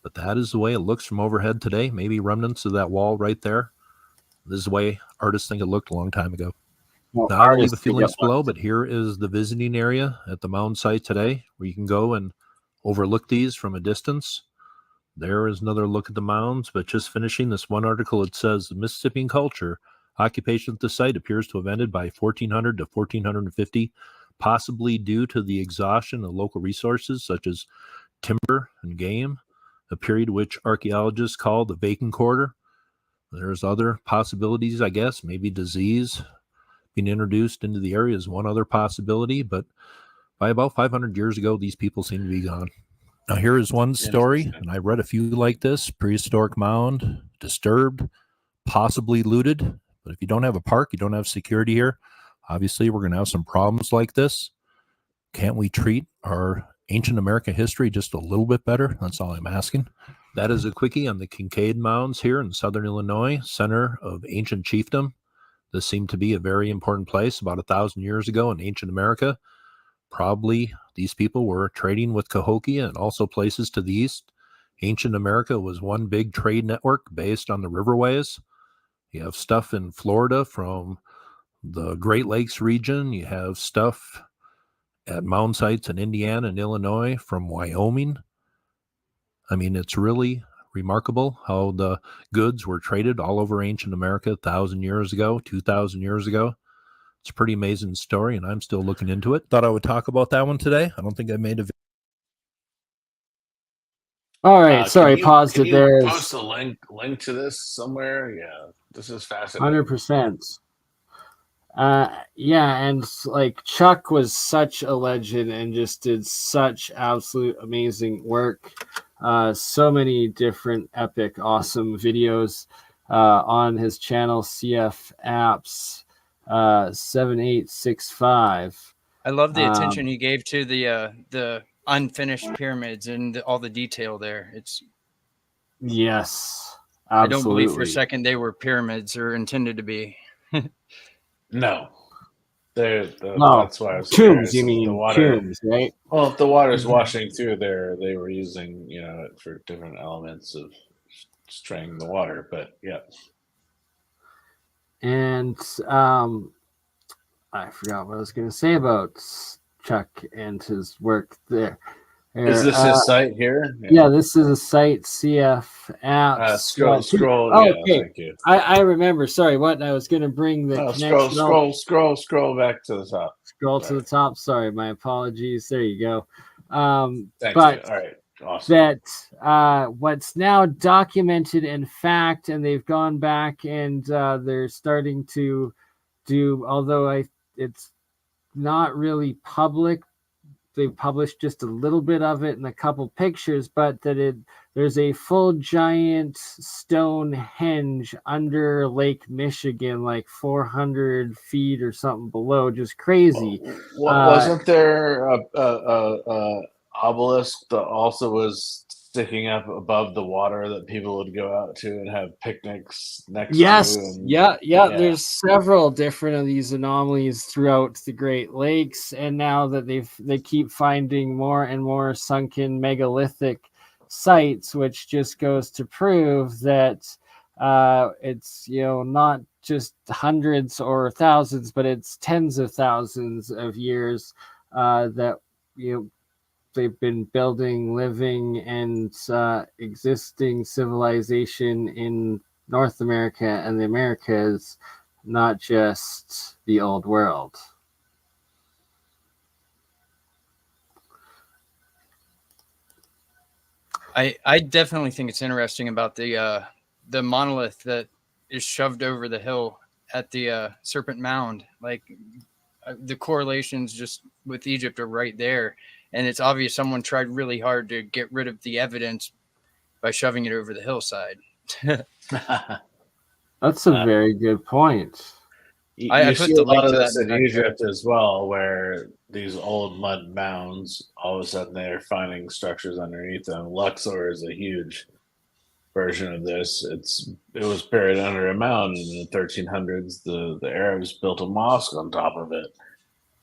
But that is the way it looks from overhead today. Maybe remnants of that wall right there. This is the way artists think it looked a long time ago. Now, I'll leave the feelings below, but here is the visiting area at the mound site today, where you can go and overlook these from a distance. There is another look at the mounds, but just finishing this one article, it says the Mississippian culture occupation at the site appears to have ended by 1400 to 1450, possibly due to the exhaustion of local resources such as timber and game, a period which archaeologists call the vacant quarter. There's other possibilities, I guess. Maybe disease being introduced into the area is one other possibility, but by about 500 years ago, these people seem to be gone. Now, here is one story, and I read a few like this. Prehistoric mound, disturbed, possibly looted. But if you don't have a park, you don't have security here, obviously we're going to have some problems like this. Can't we treat our ancient American history just a little bit better? That's all I'm asking. That is a quickie on the Kincaid Mounds here in southern Illinois, center of ancient chiefdom. This seemed to be a very important place about 1,000 years ago in ancient America. Probably these people were trading with Cahokia and also places to the east. Ancient America was one big trade network based on the riverways. You have stuff in Florida from the Great Lakes region. You have stuff at mound sites in Indiana and Illinois from Wyoming. I mean, it's really remarkable how the goods were traded all over ancient America 1,000 years ago, 2,000 years ago. It's a pretty amazing story, and I'm still looking into it. Thought I would talk about that one today. I don't think I made a video All right, sorry, paused can it you there. post a link to this somewhere? Yeah, this is fascinating. 100%. Yeah, and like Chuck was such a legend and just did such absolute amazing work. So many different epic, awesome videos on his channel, CF Apps 7865. I love the attention he gave to the unfinished pyramids and all the detail there. It's Yes, I don't believe for a absolutely. second they were pyramids or intended to be. No, No, that's why I was tombs, curious. you If the mean water, tombs, right? well, if the water's washing through there, they were using it for different elements of straying the water. But yeah, And I forgot what I was going to say about Chuck and his work there. is this his site here? Yeah, this is a site, CF Apps. Scroll. Oh, Yeah, okay. thank you. I remember. Sorry, what I was going to bring the connection. Scroll back to the top. Scroll to the top. Sorry, my apologies. There you go. Thank but you. All right, awesome. That what's now documented in fact, and they've gone back and they're starting to do, although it's not really public, they published just a little bit of it and a couple pictures, but there's a full giant Stonehenge under Lake Michigan, like 400 feet or something below, just crazy. Wasn't there a obelisk that also was sticking up above the water that people would go out to and have picnics next Yes. to? And, yeah. There's several different of these anomalies throughout the Great Lakes, and now that they keep finding more and more sunken megalithic sites, which just goes to prove that it's not just hundreds or thousands, but it's tens of thousands of years that they've been building, living, and existing civilization in North America and the Americas, not just the old world. I definitely think it's interesting about the monolith that is shoved over the hill at the Serpent Mound. Like the correlations just with Egypt are right there. And it's obvious someone tried really hard to get rid of the evidence by shoving it over the hillside. That's a very good point. You see a lot of this in Egypt as well, where these old mud mounds, all of a sudden they're finding structures underneath them. Luxor is a huge version of this. It was buried under a mound in the 1300s. The Arabs built a mosque on top of it.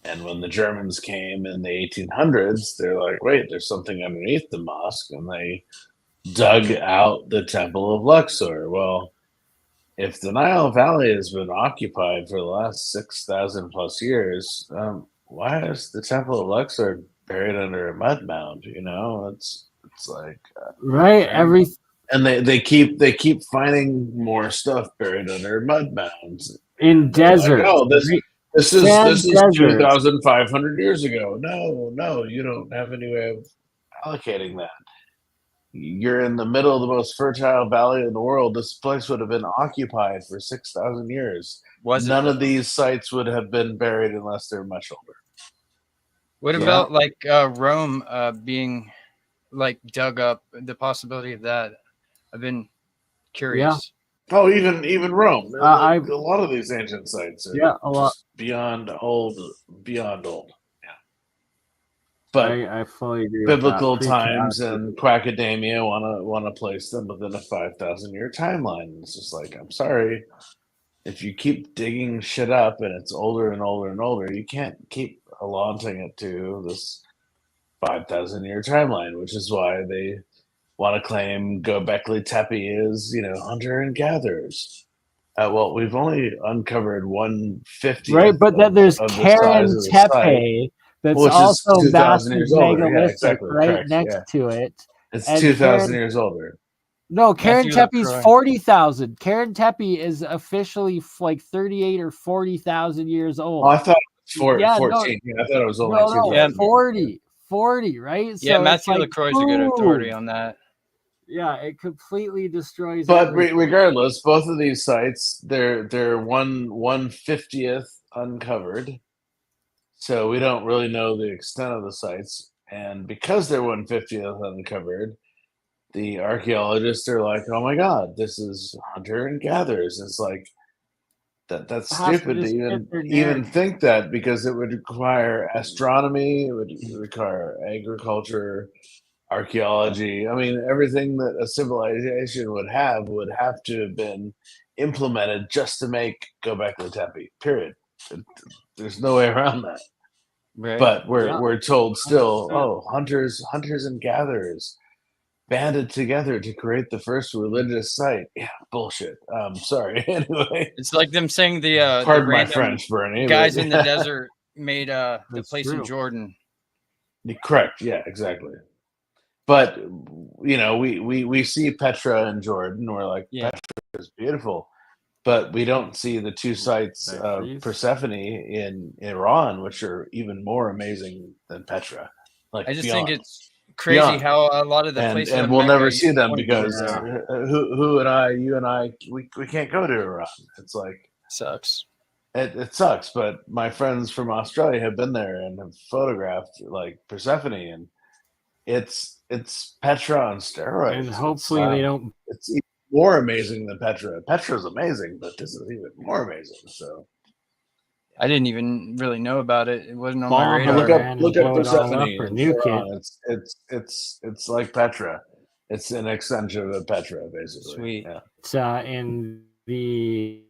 And when the Germans came in the 1800s, they're like, wait, there's something underneath the mosque. And they dug out the Temple of Luxor. Well, if the Nile Valley has been occupied for the last 6,000 plus years, why is the Temple of Luxor buried under a mud mound? It's like right. And they keep finding more stuff buried under mud mounds in deserts. Like, oh, this is 2,500 years ago. No, you don't have any way of allocating that. You're in the middle of the most fertile valley in the world. This place would have been occupied for 6,000 years. None of these sites would have been buried unless they're much older. What about like Rome being like dug up? The possibility of that, I've been curious. Yeah. Oh, even Rome. A lot of these ancient sites are a lot beyond old. But I fully agree. Biblical times and quackademia want to place them within a 5,000-year timeline. It's just like, I'm sorry, if you keep digging shit up and it's older and older and older, you can't keep launching it to this 5,000-year timeline, which is why they want to claim Göbekli Tepe is hunter and gatherers. Well, we've only uncovered 1/50. Right, but then there's Karen Tepe. That's also massive megalithic right next to it. It's 2,000 years older. No, Karen Tepe's 40,000. Karen Tepe is officially like 38 or 40,000 years old. Oh, I thought it was 14. I thought it was only 2,000. 40, right? Yeah, so Matthew LaCroix is a good authority on that. Yeah, it completely destroys. But everything. regardless, both of these sites, they're 1/50th uncovered, so we don't really know the extent of the sites. And because they're 1/50th uncovered, the archaeologists are like, "Oh my God, this is hunter and gatherers." It's like that's Have to stupid to just even fit their even narrative. think that, because it would require astronomy, it would require agriculture, archaeology. I mean, everything that a civilization would have to have been implemented just to make Göbekli Tepe. Period. There's no way around that. Right. But Yeah. we're told still, 100%. oh, hunters and gatherers banded together to create the first religious site. Yeah, bullshit. Sorry. Anyway, It's like them saying the pardon my random French, Bernie. guys but in the desert made the That's place in true. Jordan. correct. Yeah, exactly. But we see Petra in Jordan. We're like, Yeah. Petra is beautiful, but we don't see the two sites Back of freeze. Persephone in Iran, which are even more amazing than Petra. Like I just beyond, think it's crazy beyond. how a lot of the places And of we'll Mecca never see them point towards because Yeah. who and I, you and I, we can't go to Iran. It's like sucks. it sucks, but my friends from Australia have been there and have photographed like Persephone, and it's Petra on steroids. And hopefully they don't. It's even more amazing than Petra. Petra's amazing, but this is even more amazing. So I didn't even really know about it. It wasn't on my Bomb radar. look her up and look up blow it all Persephone up or in nuke it. Iran. It's like Petra. It's an extension of Petra, basically. Sweet. Yeah. It's, in the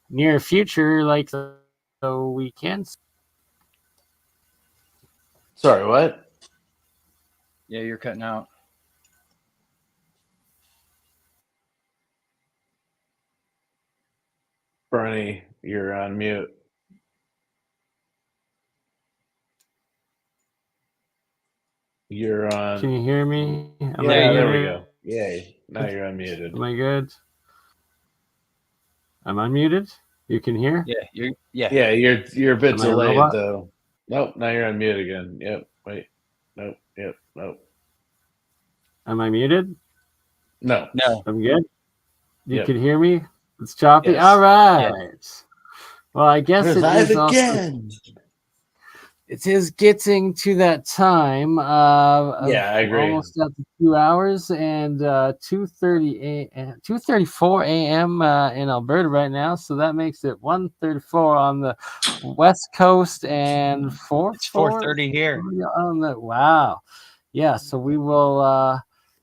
near future, like so we can. Sorry, what? Yeah, you're cutting out. Bernie, you're on mute. You're on. Can you hear me? Am I Yeah, there we muted? go. Yay. Now you're unmuted. Am I good? I'm unmuted. You can hear? Yeah, Yeah, you're a bit Am I a delayed robot? though. Nope, now you're on mute again. Yep. Wait. Nope. Yep. Nope. Am I muted? No. No. I'm good. You Yep. can hear me? It's choppy. Yes. All right. Well, I guess We're it live is also, again. it is getting to that time. Yeah, I agree. Almost at the 2 hours and 2:34 a.m. In Alberta right now. So that makes it 1:34 on the West Coast and It's 4:30 here. on the wow. Yeah. So we will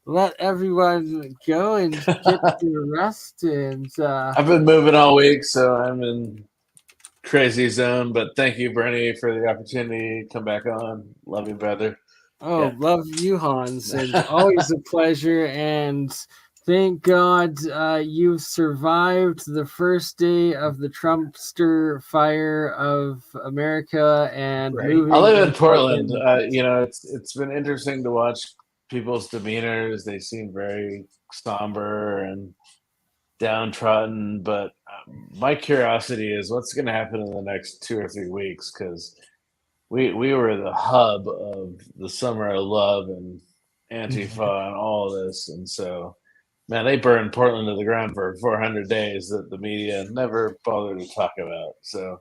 let everyone go and get their rest. And I've been moving all week, so I'm in crazy zone. But thank you, Bernie, for the opportunity to come back on. Love you, brother. oh, Yeah. love you, Hans, and always a pleasure. And thank God you've survived the first day of the Trumpster fire of America and Right. moving. I live in into Portland. It's been interesting to watch people's demeanors. They seem very somber and downtrodden. But my curiosity is what's going to happen in the next 2 or 3 weeks, because we were the hub of the summer of love and Antifa and all of this, and so man, they burned Portland to the ground for 400 days that the media never bothered to talk about. So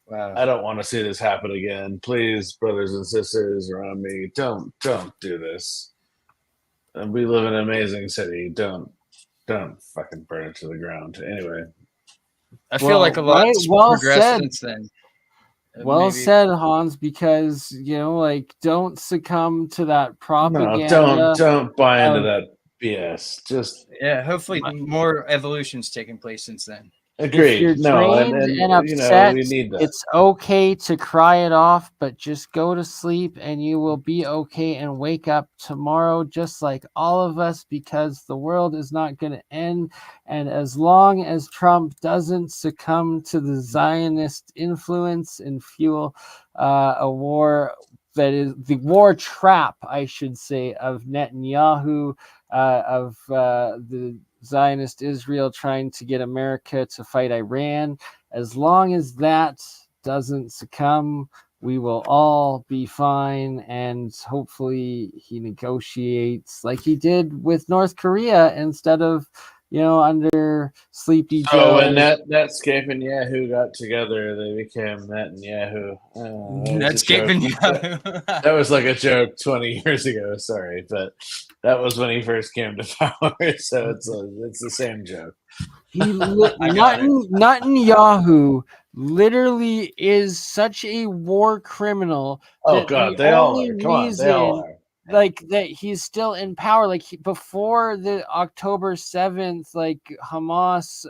Wow. I don't want to see this happen again. Please, brothers and sisters around me, don't do this. And we live in an amazing city. Don't fucking burn it to the ground. Anyway, I feel like a lot's well progressed said. since then. Well Maybe- said, Hans, because like don't succumb to that propaganda. no, don't buy into that BS. Just Yeah, hopefully more evolution's taken place since then. If agreed. you're No, drained and upset, we need that. it's okay to cry it off, but just go to sleep and you will be okay and wake up tomorrow just like all of us, because the world is not going to end. And as long as Trump doesn't succumb to the Zionist influence and fuel a war that is the war trap, I should say, of Netanyahu, of the Zionist Israel trying to get America to fight Iran. As long as that doesn't succumb, we will all be fine, and hopefully he negotiates like he did with North Korea instead of, under Sleepy Joe. Oh, when Netscape and Yahoo got together, they became Net and Yahoo. Netscape and Yahoo. That was like a joke 20 years ago. Sorry, but that was when he first came to power. So it's the same joke. Netanyahu literally is such a war criminal. Oh God, they all are. Come on, they all are. Like that he's still in power. Like before the October 7th, like Hamas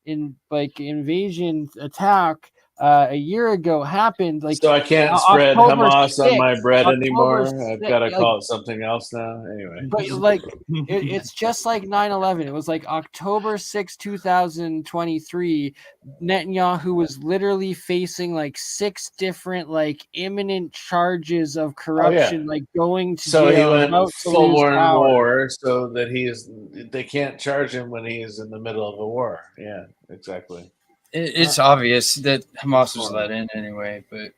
invasion attack a year ago happened. Like, so I can't spread Hamas 6th, on my bread anymore. I've got to call it something else now. Anyway, but like it's just like 9/11. It was like October 6, 2023. Netanyahu was literally facing like 6 different like imminent charges of corruption, like going to so jail. He went full-blown war, so that they can't charge him when he's in the middle of a war. Yeah, exactly. It's obvious that Hamas was let in anyway, but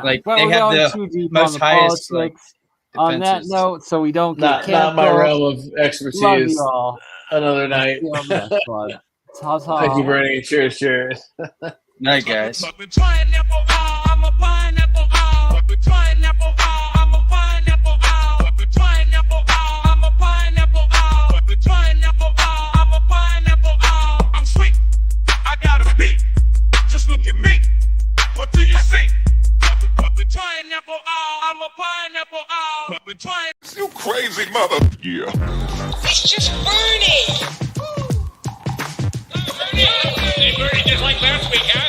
like but they have the most highest on that note, so we don't get not my realm of expertise. Love you all. Another night. Thank you, Bernie. Cheers. Night, guys. Just look at me. What do you see? Pineapple, I'm a pineapple, you crazy mother. Yeah. It's just Bernie. Hey, Bernie, just like last week, huh?